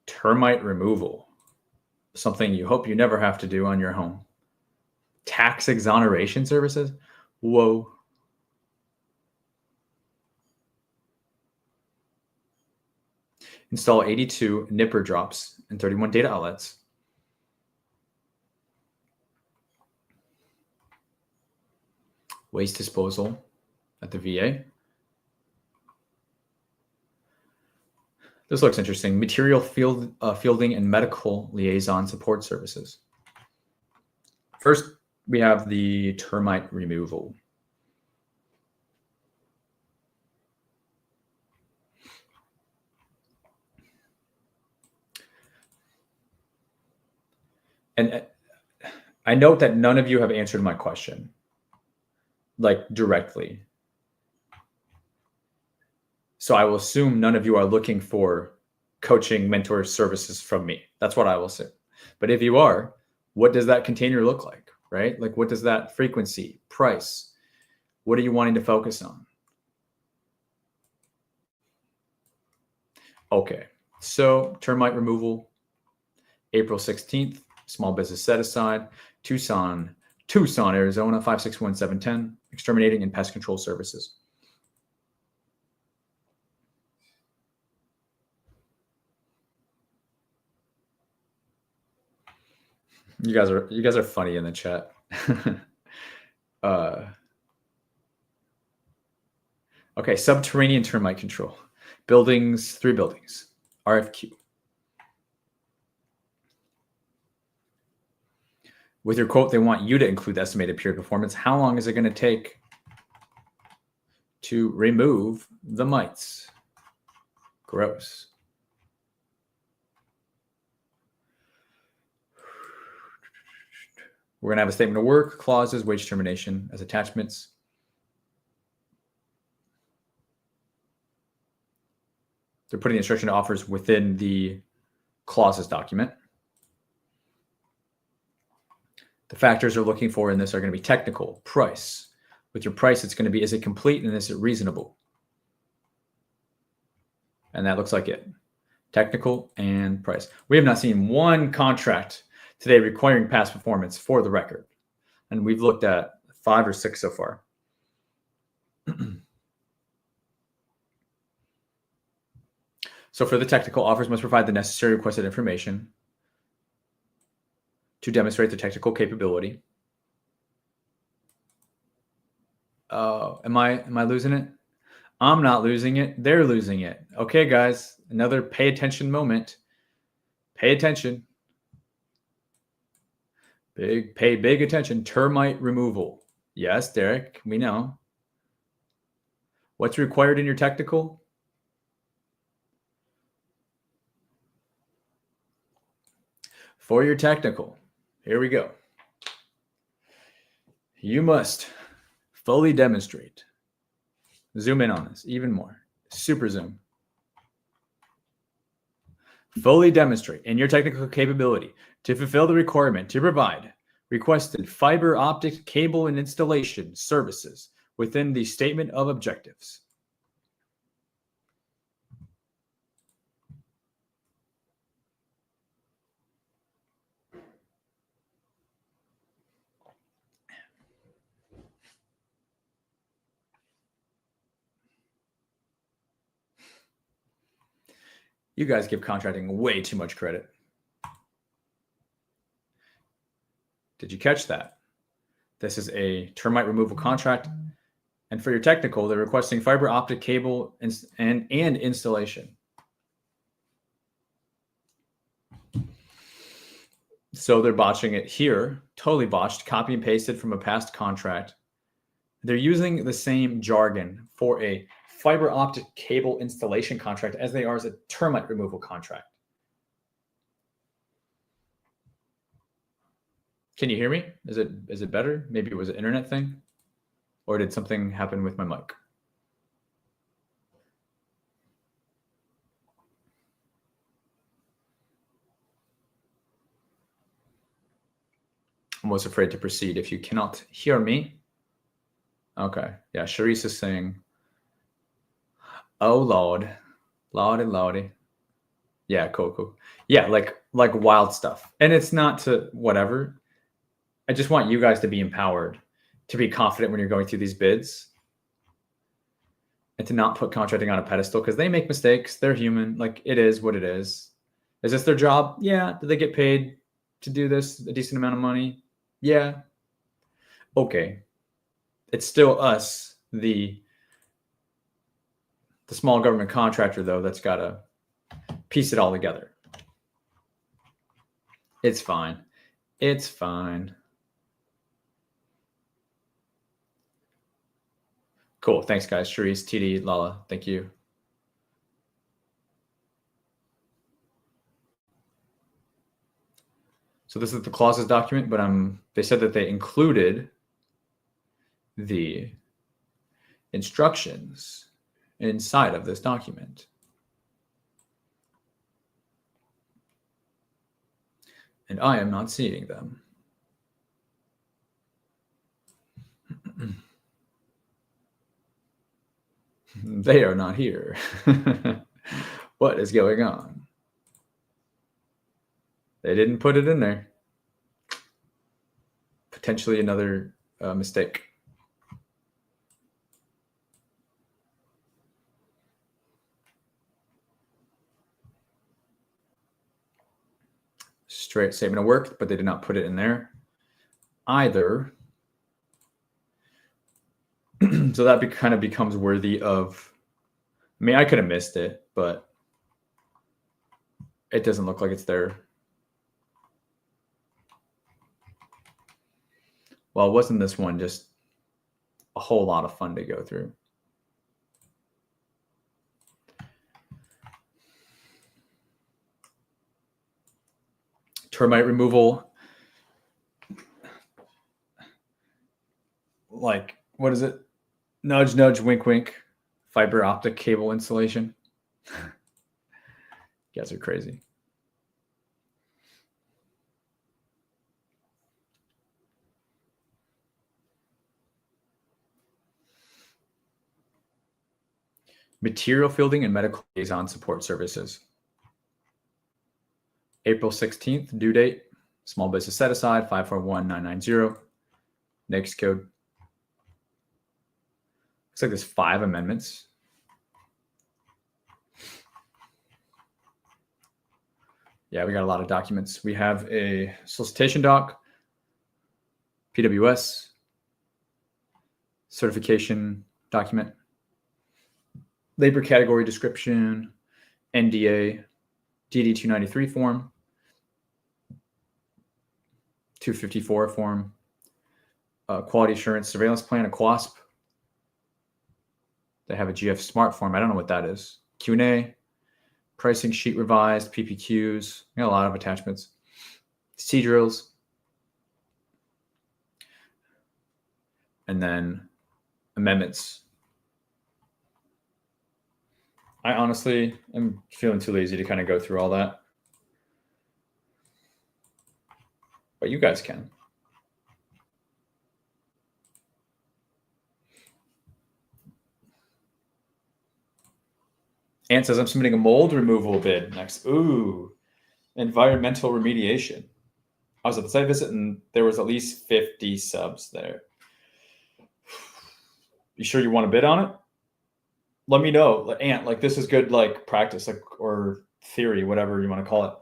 Termite removal, something you hope you never have to do on your home. Tax exoneration services. Whoa. Install 82 nipper drops and 31 data outlets. Waste disposal at the VA. This looks interesting. Material fielding and medical liaison support services. First, we have the termite removal. And I note that none of you have answered my question, like directly. So I will assume none of you are looking for coaching mentor services from me. That's what I will say. But if you are, what does that container look like, right? Like, what does that frequency, price, what are you wanting to focus on? Okay, so termite removal, April 16th, small business set aside, Tucson, Arizona, 561710, exterminating and pest control services. You guys are funny in the chat. Okay, subterranean termite control. Buildings, 3 buildings. RFQ. With your quote, they want you to include the estimated period performance. How long is it going to take to remove the mites? Gross. We're going to have a statement of work, clauses, wage termination as attachments. They're putting the instruction to offers within the clauses document. The factors they're looking for in this are going to be technical, price. With your price, it's going to be, is it complete and is it reasonable? And that looks like it. Technical and price. We have not seen one contract today requiring past performance for the record. And we've looked at 5 or 6 so far. So for the technical, offers must provide the necessary requested information to demonstrate the technical capability. Am I losing it? I'm not losing it. They're losing it. Okay, guys, another pay attention moment. Pay attention. Pay big attention. Termite removal. Yes, Derek, we know. What's required in your technical? For your technical, here we go. You must fully demonstrate. Zoom in on this even more. Super zoom. Fully demonstrate in your technical capability to fulfill the requirement to provide requested fiber optic cable and installation services within the statement of objectives. You guys give contracting way too much credit. Did you catch that? This is a termite removal contract. And for your technical, they're requesting fiber optic cable and installation. So they're botching it here, totally botched, copy and pasted from a past contract. They're using the same jargon for a fiber optic cable installation contract as they are as a termite removal contract. Can you hear me? Is it better? Maybe it was an internet thing, or did something happen with my mic? I'm almost afraid to proceed if you cannot hear me. Okay, yeah, Sharice is saying, oh Lord, Lordy. Yeah, cool. Yeah, like wild stuff. And it's not to whatever. I just want you guys to be empowered, to be confident when you're going through these bids, and to not put contracting on a pedestal because they make mistakes. They're human. Like, it is what it is. Is this their job? Yeah. Do they get paid to do this? A decent amount of money? Yeah. Okay. It's still us, the small government contractor, though, that's got to piece it all together. It's fine. It's fine. Cool. Thanks, guys. Sharice, TD, Lala. Thank you. So this is the clauses document, but they said that they included the instructions inside of this document. And I am not seeing them. They are not here. What is going on? They didn't put it in there. Potentially another mistake. Straight statement of work, but they did not put it in there either. So that kind of becomes worthy of, I mean, I could have missed it, but it doesn't look like it's there. Well, wasn't this one just a whole lot of fun to go through? Termite removal. Like, what is it? Nudge, nudge, wink, wink. Fiber optic cable installation. You guys are crazy. Material fielding and medical liaison support services. April 16th, due date. Small business set aside, 541990. Next code. Looks like there's 5 amendments. Yeah, we got a lot of documents. We have a solicitation doc, PWS, certification document, labor category description, NDA, DD 293 form, 254 form, quality assurance surveillance plan, a QASP. They have a GF Smart form. I don't know what that is. Q&A, pricing sheet revised, PPQs. We got a lot of attachments. C drills. And then amendments. I honestly am feeling too lazy to kind of go through all that. But you guys can. Ant says, I'm submitting a mold removal bid next. Ooh, environmental remediation. I was at the site visit and there was at least 50 subs there. You sure you want to bid on it? Let me know. Ant, like this is good like practice, like or theory, whatever you want to call it.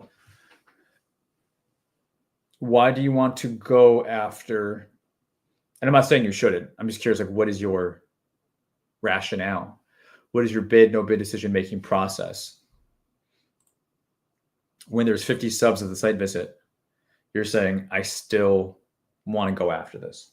Why do you want to go after? And I'm not saying you shouldn't. I'm just curious, like, what is your rationale? What is your bid, no bid decision making process? When there's 50 subs at the site visit, you're saying, I still want to go after this.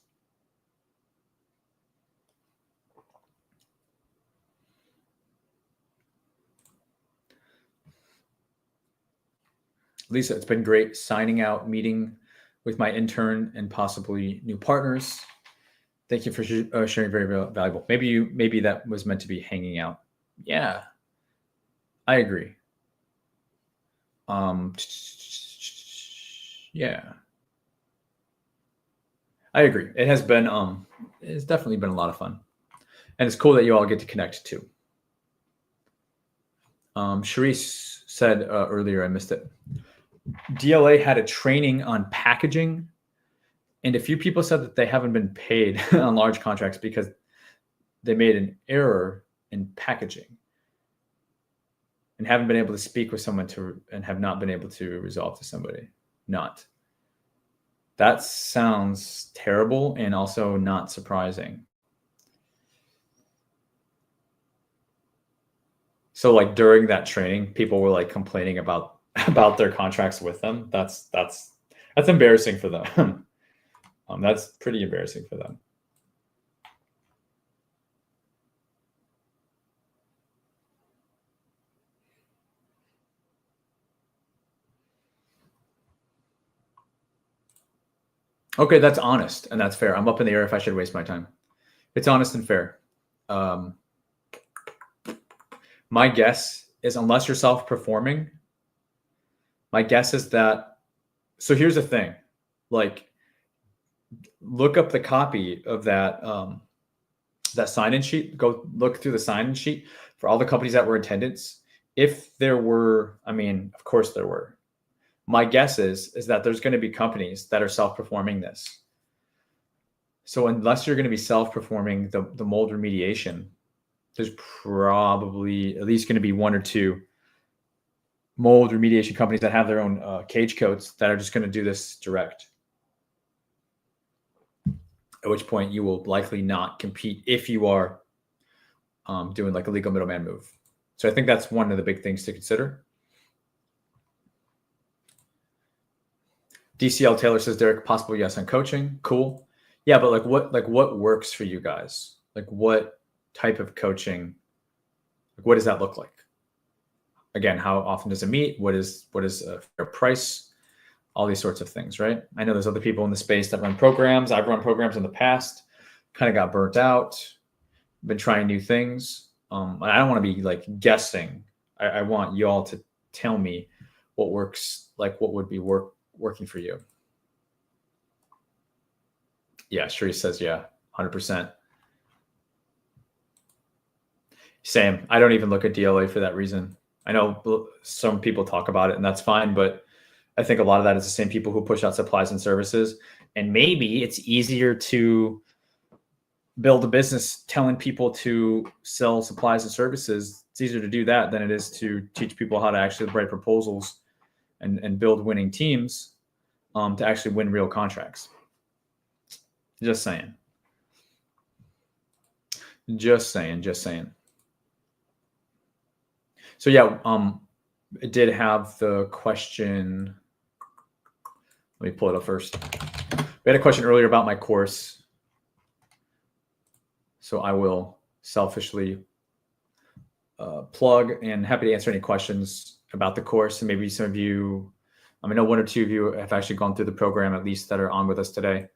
Lisa, it's been great signing out, meeting with my intern and possibly new partners. Thank you for sharing. Very valuable. Maybe that was meant to be hanging out. Yeah, I agree. Yeah, I agree. It has been it's definitely been a lot of fun, and it's cool that you all get to connect too. Sharice said earlier, I missed it. DLA had a training on packaging, and a few people said that they haven't been paid on large contracts because they made an error in packaging and haven't been able to speak with someone and have not been able to resolve to somebody. Not. That sounds terrible and also not surprising. So like during that training, people were like complaining about their contracts with them. That's embarrassing for them. That's pretty embarrassing for them. Okay, that's honest and that's fair. I'm up in the air if I should waste my time. It's honest and fair. My guess is, unless you're self-performing, my guess is that. So here's the thing, like, look up the copy of that that sign-in sheet. Go look through the sign-in sheet for all the companies that were in attendance. If there were, I mean, of course there were. My guess is that there's going to be companies that are self-performing this. So unless you're going to be self-performing the mold remediation, there's probably at least going to be one or two mold remediation companies that have their own cage coats that are just going to do this direct. At which point you will likely not compete if you are doing like a legal middleman move. So I think that's one of the big things to consider. DCL Taylor says, Derek, possible yes on coaching. Cool. Yeah, but what works for you guys? Like what type of coaching? Like what does that look like? Again, how often does it meet? What is a fair price? All these sorts of things, right? I know there's other people in the space that run programs. I've run programs in the past, kind of got burnt out, been trying new things. I don't want to be like guessing. I want y'all to tell me what works, like what would be working for you. Yeah, Sheree says, yeah, 100%. Same. I don't even look at DLA for that reason. I know some people talk about it and that's fine, but I think a lot of that is the same people who push out supplies and services. And maybe it's easier to build a business telling people to sell supplies and services. It's easier to do that than it is to teach people how to actually write proposals and build winning teams to actually win real contracts. Just saying. Just saying. So yeah, it did have the question. Let me pull it up first. We had a question earlier about my course. So I will selfishly plug, and happy to answer any questions about the course. And maybe some of you, I know one or two of you have actually gone through the program, at least that are on with us today.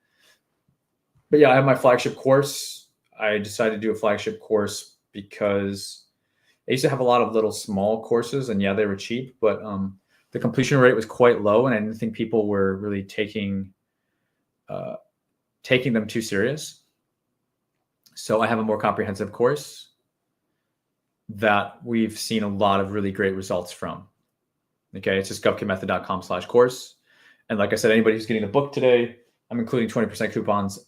But yeah, I have my flagship course. I decided to do a flagship course because I used to have a lot of little small courses, and yeah, they were cheap, but the completion rate was quite low, and I didn't think people were really taking them too serious. So I have a more comprehensive course that we've seen a lot of really great results from. Okay, it's just govcaimethod.com/course. And like I said, anybody who's getting the book today, I'm including 20% coupons.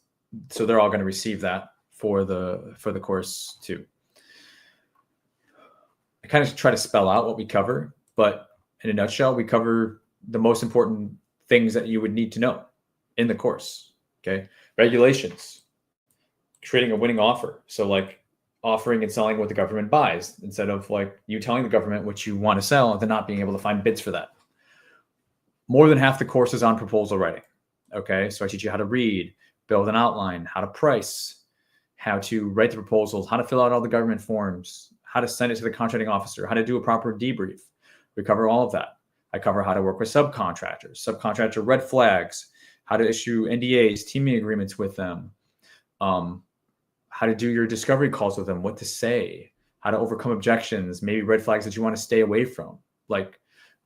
So they're all going to receive that for the course too. I kind of try to spell out what we cover, but in a nutshell, we cover the most important things that you would need to know in the course. Okay, regulations, creating a winning offer. So like offering and selling what the government buys, instead of like you telling the government what you want to sell and then not being able to find bids for that. More than half the course is on proposal writing. Okay, so I teach you how to read, build an outline, how to price, how to write the proposals, how to fill out all the government forms, how to send it to the contracting officer, how to do a proper debrief. We cover all of that. I cover how to work with subcontractors, subcontractor red flags, how to issue NDAs, teaming agreements with them, how to do your discovery calls with them, what to say, how to overcome objections, maybe red flags that you want to stay away from. Like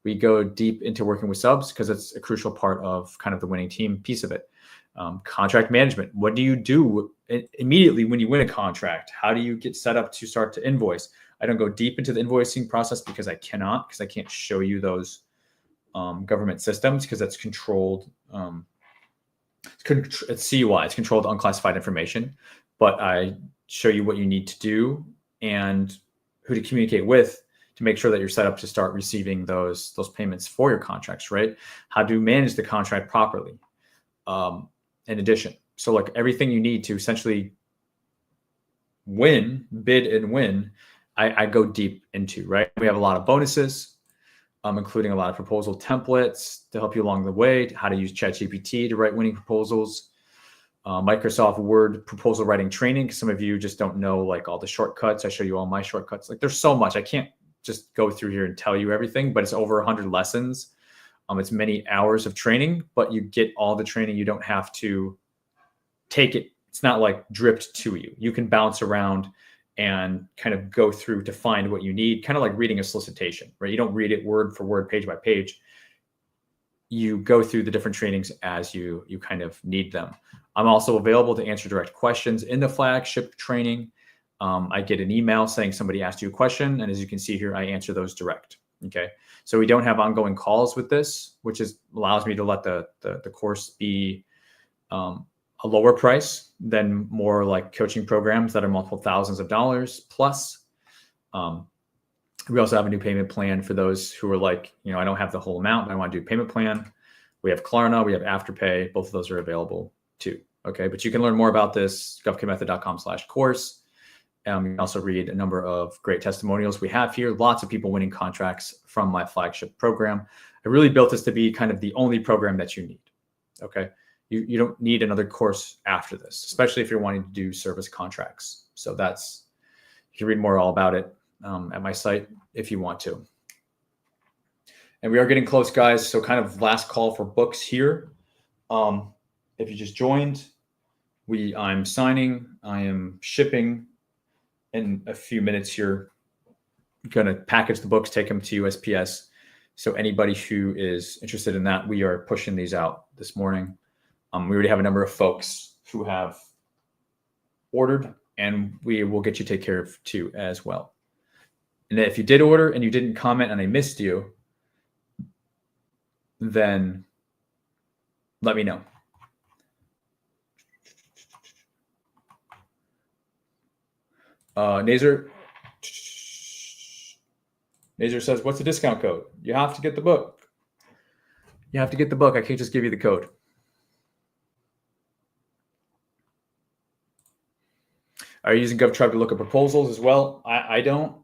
we go deep into working with subs because it's a crucial part of kind of the winning team piece of it. Contract management. What do you do immediately when you win a contract? How do you get set up to start to invoice? I don't go deep into the invoicing process because I can't show you those government systems because that's controlled. It's CUI, it's controlled unclassified information, but I show you what you need to do and who to communicate with to make sure that you're set up to start receiving those payments for your contracts, right? How to manage the contract properly. In addition, so like everything you need to essentially bid and win, I go deep into, right? We have a lot of bonuses, including a lot of proposal templates to help you along the way, how to use ChatGPT to write winning proposals, Microsoft Word proposal writing training. Some of you just don't know like all the shortcuts. I show you all my shortcuts. Like there's so much. I can't just go through here and tell you everything, but it's over 100 lessons. It's many hours of training, but you get all the training. You don't have to take it. It's not like dripped to you. You can bounce around and kind of go through to find what you need, kind of like reading a solicitation, right? You don't read it word for word, page by page. You go through the different trainings as you kind of need them. I'm also available to answer direct questions in the flagship training. I get an email saying somebody asked you a question, and as you can see here, I answer those direct. Okay, so we don't have ongoing calls with this, which allows me to let the course be a lower price than more like coaching programs that are multiple thousands of dollars plus. We also have a new payment plan for those who are like, I don't have the whole amount, but I want to do a payment plan. We have Klarna, we have Afterpay. Both of those are available too. Okay, but you can learn more about this, govcaimethod.com/course. You can also read a number of great testimonials we have here. Lots of people winning contracts from my flagship program. I really built this to be kind of the only program that you need. Okay, you don't need another course after this, especially if you're wanting to do service contracts. So you can read more all about it at my site if you want to. And we are getting close, guys. So kind of last call for books here. If you just joined, I'm signing, I am shipping in a few minutes here. I'm going to package the books, take them to USPS. So anybody who is interested in that, we are pushing these out this morning. We already have a number of folks who have ordered, and we will get you taken care of too as well. And if you did order and you didn't comment and I missed you, then let me know. Nazer says, what's the discount code? You have to get the book. You have to get the book. I can't just give you the code. Are you using GovTribe to look at proposals as well? I don't.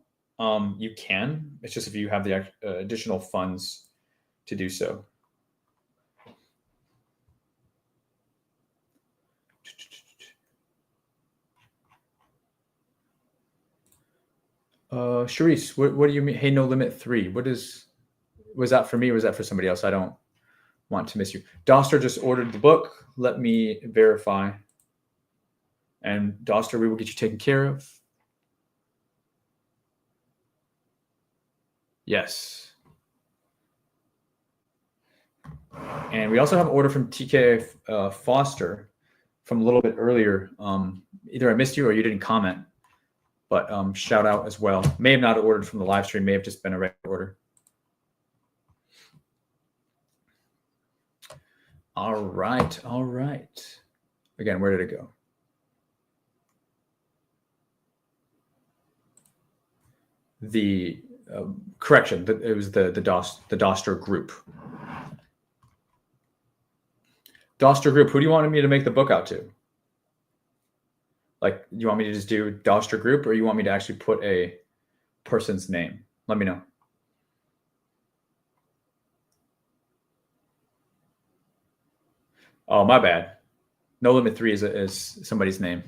You can. It's just if you have the additional funds to do so. Charisse, what do you mean? Hey, no limit 3. Was that for me or was that for somebody else? I don't want to miss you. Doster just ordered the book. Let me verify. And Doster, we will get you taken care of. Yes. And we also have an order from TK Foster from a little bit earlier. Either I missed you or you didn't comment, but shout out as well. May have not ordered from the live stream, may have just been a regular order. All right, all right. Again, where did it go? The correction, it was the Doster group. Doster group, who do you want me to make the book out to? Like, you want me to just do Doster group, or you want me to actually put a person's name? Let me know. Oh, my bad. No limit 3 is somebody's name.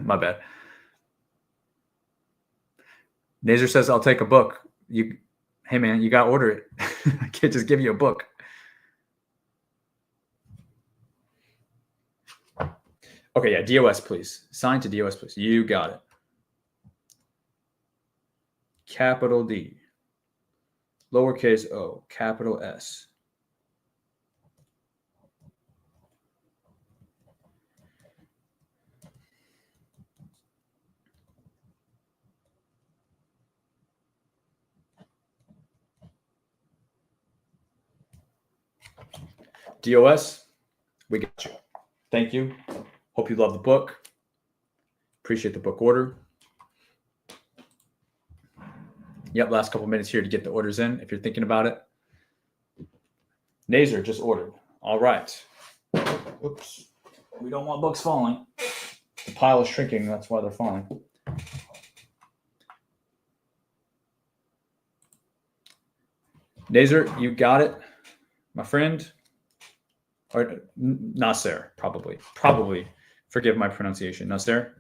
My bad. Nazer says, I'll take a book. Hey man, you got to order it. I can't just give you a book. Okay, yeah, DOS, please. Sign to DOS, please. You got it. Capital D, lowercase o, capital S. DOS, we got you. Thank you. Hope you love the book. Appreciate the book order. Yep, last couple minutes here to get the orders in if you're thinking about it. Nazer just ordered. All right. Oops. We don't want books falling. The pile is shrinking. That's why they're falling. Nazer, you got it, my friend. Or Nasser, probably. Forgive my pronunciation. Nasser.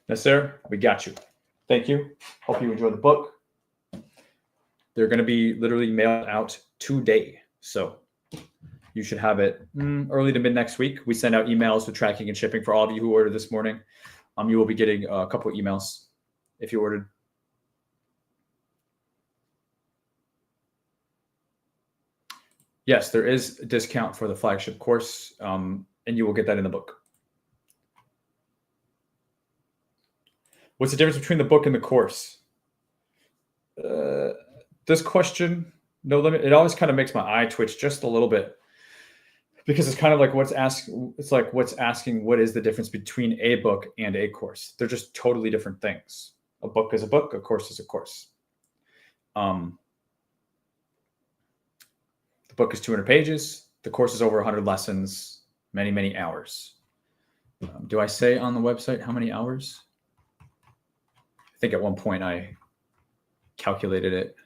Nasser, we got you. Thank you. Hope you enjoy the book. They're going to be literally mailed out today. So you should have it early to mid next week. We send out emails with tracking and shipping for all of you who ordered this morning. You will be getting a couple of emails if you ordered. Yes, there is a discount for the flagship course, and you will get that in the book. What's the difference between the book and the course? This question, no limit, it always kind of makes my eye twitch just a little bit, because it's kind of like what's asking what is the difference between a book and a course. They're just totally different things. A book is a book, a course is a course. The book is 200 pages. The course is over 100 lessons, many, many hours. Do I say on the website how many hours? I think at one point I calculated it.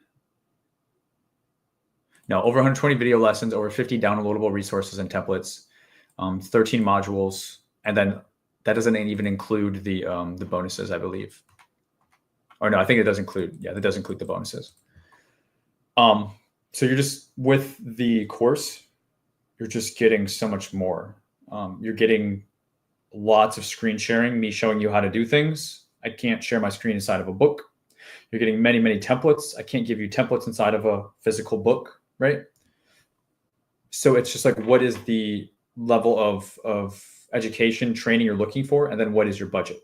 No, over 120 video lessons, over 50 downloadable resources and templates, 13 modules, and then that doesn't even include the bonuses, I believe. Or no, I think it does include. Yeah, that does include the bonuses. So you're just with the course, you're just getting so much more. You're getting lots of screen sharing, me showing you how to do things. I can't share my screen inside of a book. You're getting many, many templates. I can't give you templates inside of a physical book, right? So it's just like, what is the level of education, training you're looking for? And then what is your budget?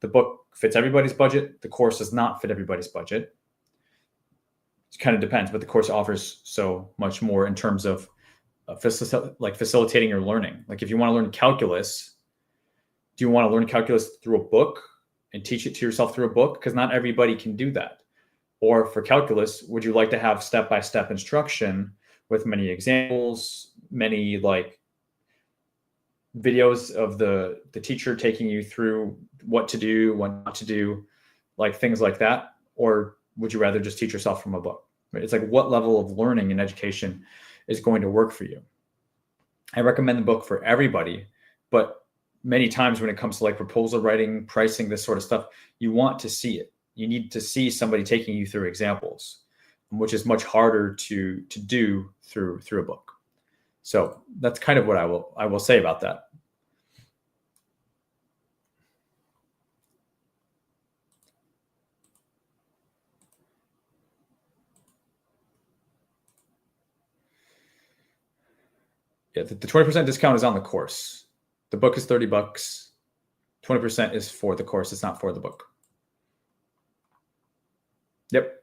The book fits everybody's budget. The course does not fit everybody's budget. It kind of depends, but the course offers so much more in terms of facilitating your learning. Like if you want to learn calculus, do you want to learn calculus through a book and teach it to yourself through a book? Because not everybody can do that. Or for calculus, would you like to have step-by-step instruction with many examples, many like videos of the teacher taking you through what to do, what not to do, like things like that? Or would you rather just teach yourself from a book? It's like what level of learning and education is going to work for you? I recommend the book for everybody, but many times when it comes to like proposal writing, pricing, this sort of stuff, you want to see it. You need to see somebody taking you through examples, which is much harder to do through a book. So that's kind of what I will say about that. Yeah, the 20% discount is on the course. The book is $30. 20% is for the course. It's not for the book. Yep.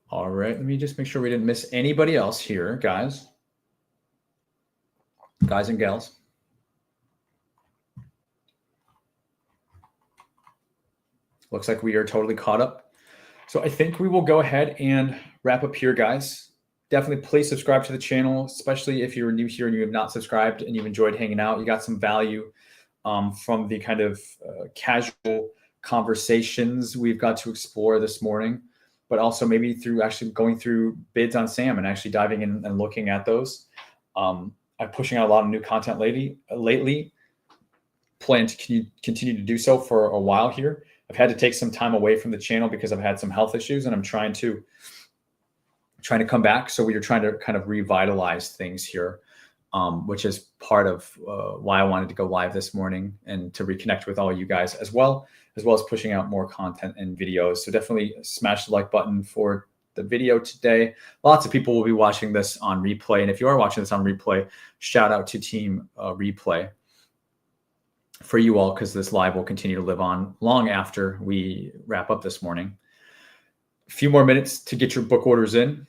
All right, let me just make sure we didn't miss anybody else here, guys and gals. Looks like we are totally caught up. So I think we will go ahead and wrap up here, guys. Definitely please subscribe to the channel, especially if you're new here and you have not subscribed and you've enjoyed hanging out. You got some value from the kind of casual conversations we've got to explore this morning, but also maybe through actually going through bids on SAM and actually diving in and looking at those. I'm pushing out a lot of new content lately. Plan to continue to do so for a while here. I've had to take some time away from the channel because I've had some health issues, and I'm trying to come back. So we are trying to kind of revitalize things here, which is part of why I wanted to go live this morning and to reconnect with all you guys as well as pushing out more content and videos. So definitely smash the like button for the video today. Lots of people will be watching this on replay. And if you are watching this on replay, shout out to Team Replay for you all, because this live will continue to live on long after we wrap up this morning. A few more minutes to get your book orders in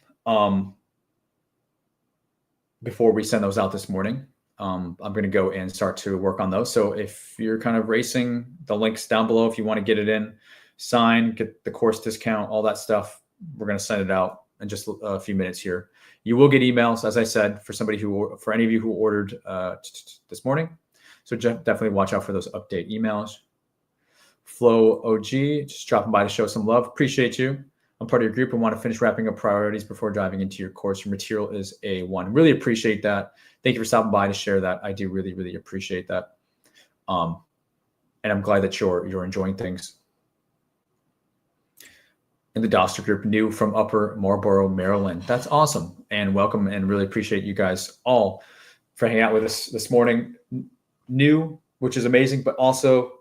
before we send those out this morning. I'm going to go and start to work on those. So if you're kind of racing, the link's down below. If you want to get it in, sign, get the course discount, all that stuff, we're going to send it out in just a few minutes here. You will get emails, as I said, for any of you who ordered this morning. So definitely watch out for those update emails. Flow OG, just dropping by to show some love. Appreciate you. I'm part of your group and want to finish wrapping up priorities before diving into your course. Your material is A1. Really appreciate that. Thank you for stopping by to share that. I do really, really appreciate that. And I'm glad that you're enjoying things. In the Doster group, new from Upper Marlboro, Maryland. That's awesome. And welcome, and really appreciate you guys all for hanging out with us this morning. New, which is amazing, but also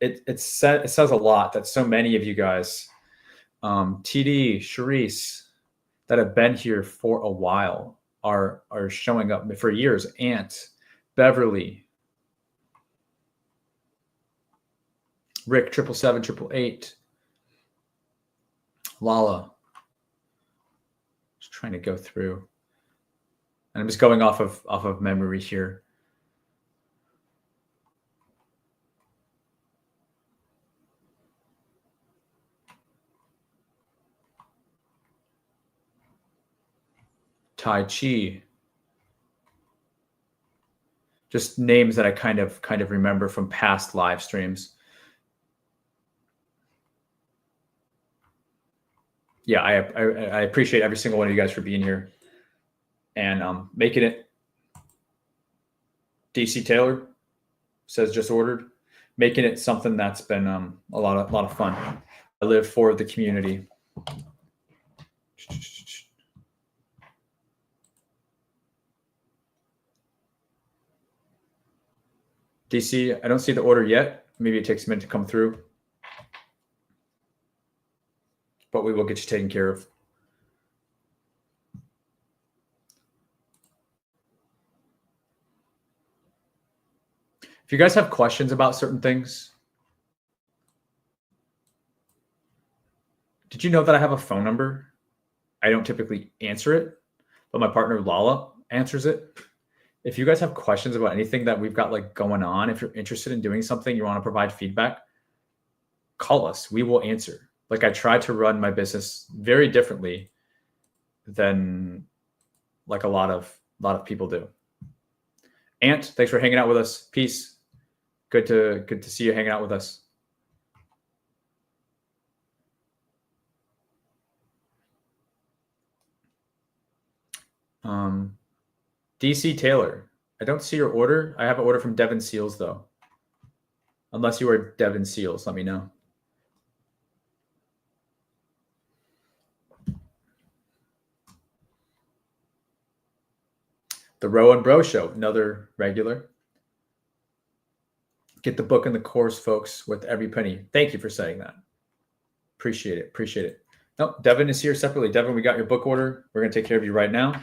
it says a lot that so many of you guys, TD, Charisse, that have been here for a while are showing up for years. Ant, Beverly, Rick, 777, 888, Lala. Just trying to go through, and I'm just going off of memory here. Tai Chi, just names that I kind of remember from past live streams. Yeah, I appreciate every single one of you guys for being here and making it. DC Taylor says just ordered, making it something that's been a lot of fun. I live for the community. DC, I don't see the order yet. Maybe it takes a minute to come through, but we will get you taken care of. If you guys have questions about certain things, did you know that I have a phone number? I don't typically answer it, but my partner Lala answers it. If you guys have questions about anything that we've got like going on, if you're interested in doing something, you want to provide feedback, call us. We will answer. Like I try to run my business very differently than like a lot of people do. Ant, thanks for hanging out with us. Peace. Good to see you hanging out with us. DC Taylor, I don't see your order. I have an order from Devin Seals though. Unless you are Devin Seals, let me know. The Row and Bro Show, another regular. Get the book and the course, folks, with every penny. Thank you for saying that. Appreciate it. Appreciate it. No, Devin is here separately. Devin, we got your book order. We're going to take care of you right now.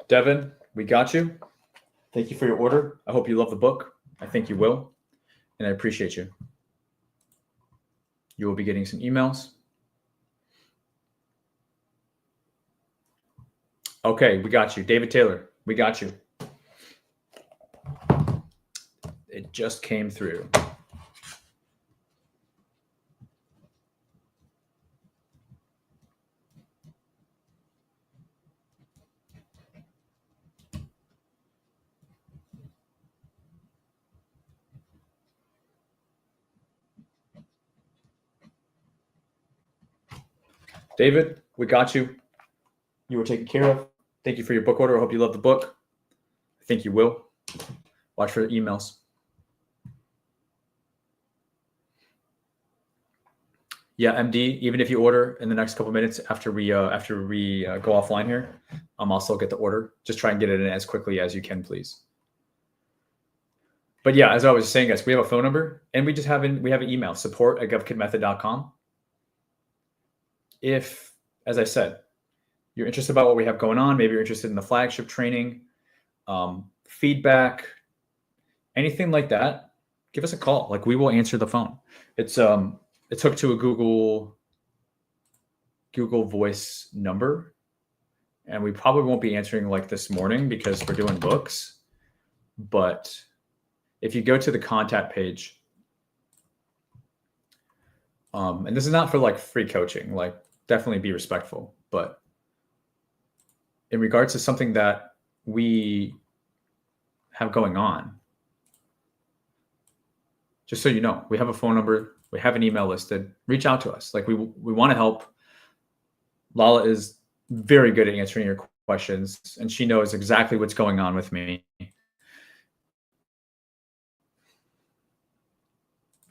Devin, we got you. Thank you for your order. I hope you love the book. I think you will. And I appreciate you. You will be getting some emails. Okay, we got you. David Taylor, we got you. It just came through. David, we got you. You were taken care of. Thank you for your book order. I hope you love the book. I think you will. Watch for the emails. Yeah, MD, even if you order in the next couple of minutes after we go offline here, also get the order. Just try and get it in as quickly as you can, please. But yeah, as I was saying, guys, we have a phone number and we have an email, support@govkidmethod.com. If, as I said, you're interested about what we have going on, maybe you're interested in the flagship training, feedback, anything like that, give us a call. Like we will answer the phone. It's hooked to a Google Voice number, and we probably won't be answering like this morning because we're doing books. But if you go to the contact page, and this is not for like free coaching, like definitely be respectful, but in regards to something that we have going on, just so you know, we have a phone number, we have an email listed. Reach out to us. Like we want to help. Lala is very good at answering your questions, and she knows exactly what's going on with me.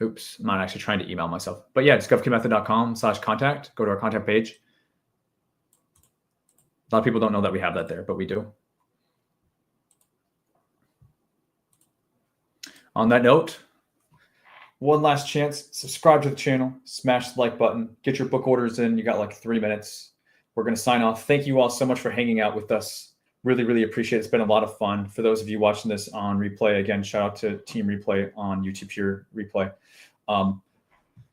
Oops, I'm not actually trying to email myself. But yeah, it's govkidmethod.com/contact. Go to our contact page. A lot of people don't know that we have that there, but we do. On that note, one last chance, subscribe to the channel, smash the like button, get your book orders in. You got like 3 minutes. We're going to sign off. Thank you all so much for hanging out with us. Really, really appreciate it. It's been a lot of fun. For those of you watching this on replay, again, shout out to Team Replay on YouTube Pure Replay.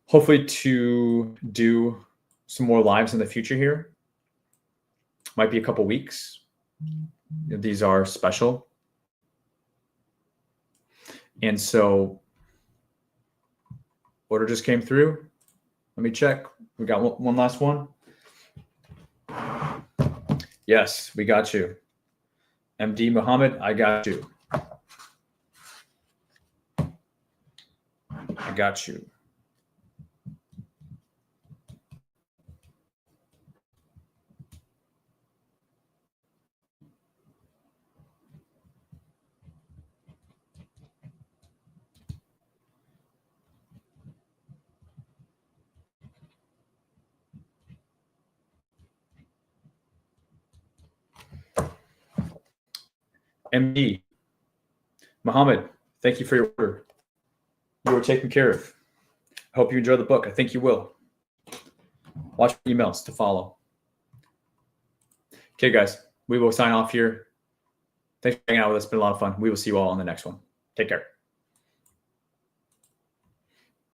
Hopefully to do some more lives in the future here. Might be a couple weeks. These are special. And so order just came through. Let me check. We got one last one. Yes, we got you. MD Muhammad, I got you. I got you. MD, Mohammed, thank you for your order. You were taken care of. I hope you enjoy the book. I think you will. Watch your emails to follow. Okay, guys, we will sign off here. Thanks for hanging out with us. It's been a lot of fun. We will see you all on the next one. Take care.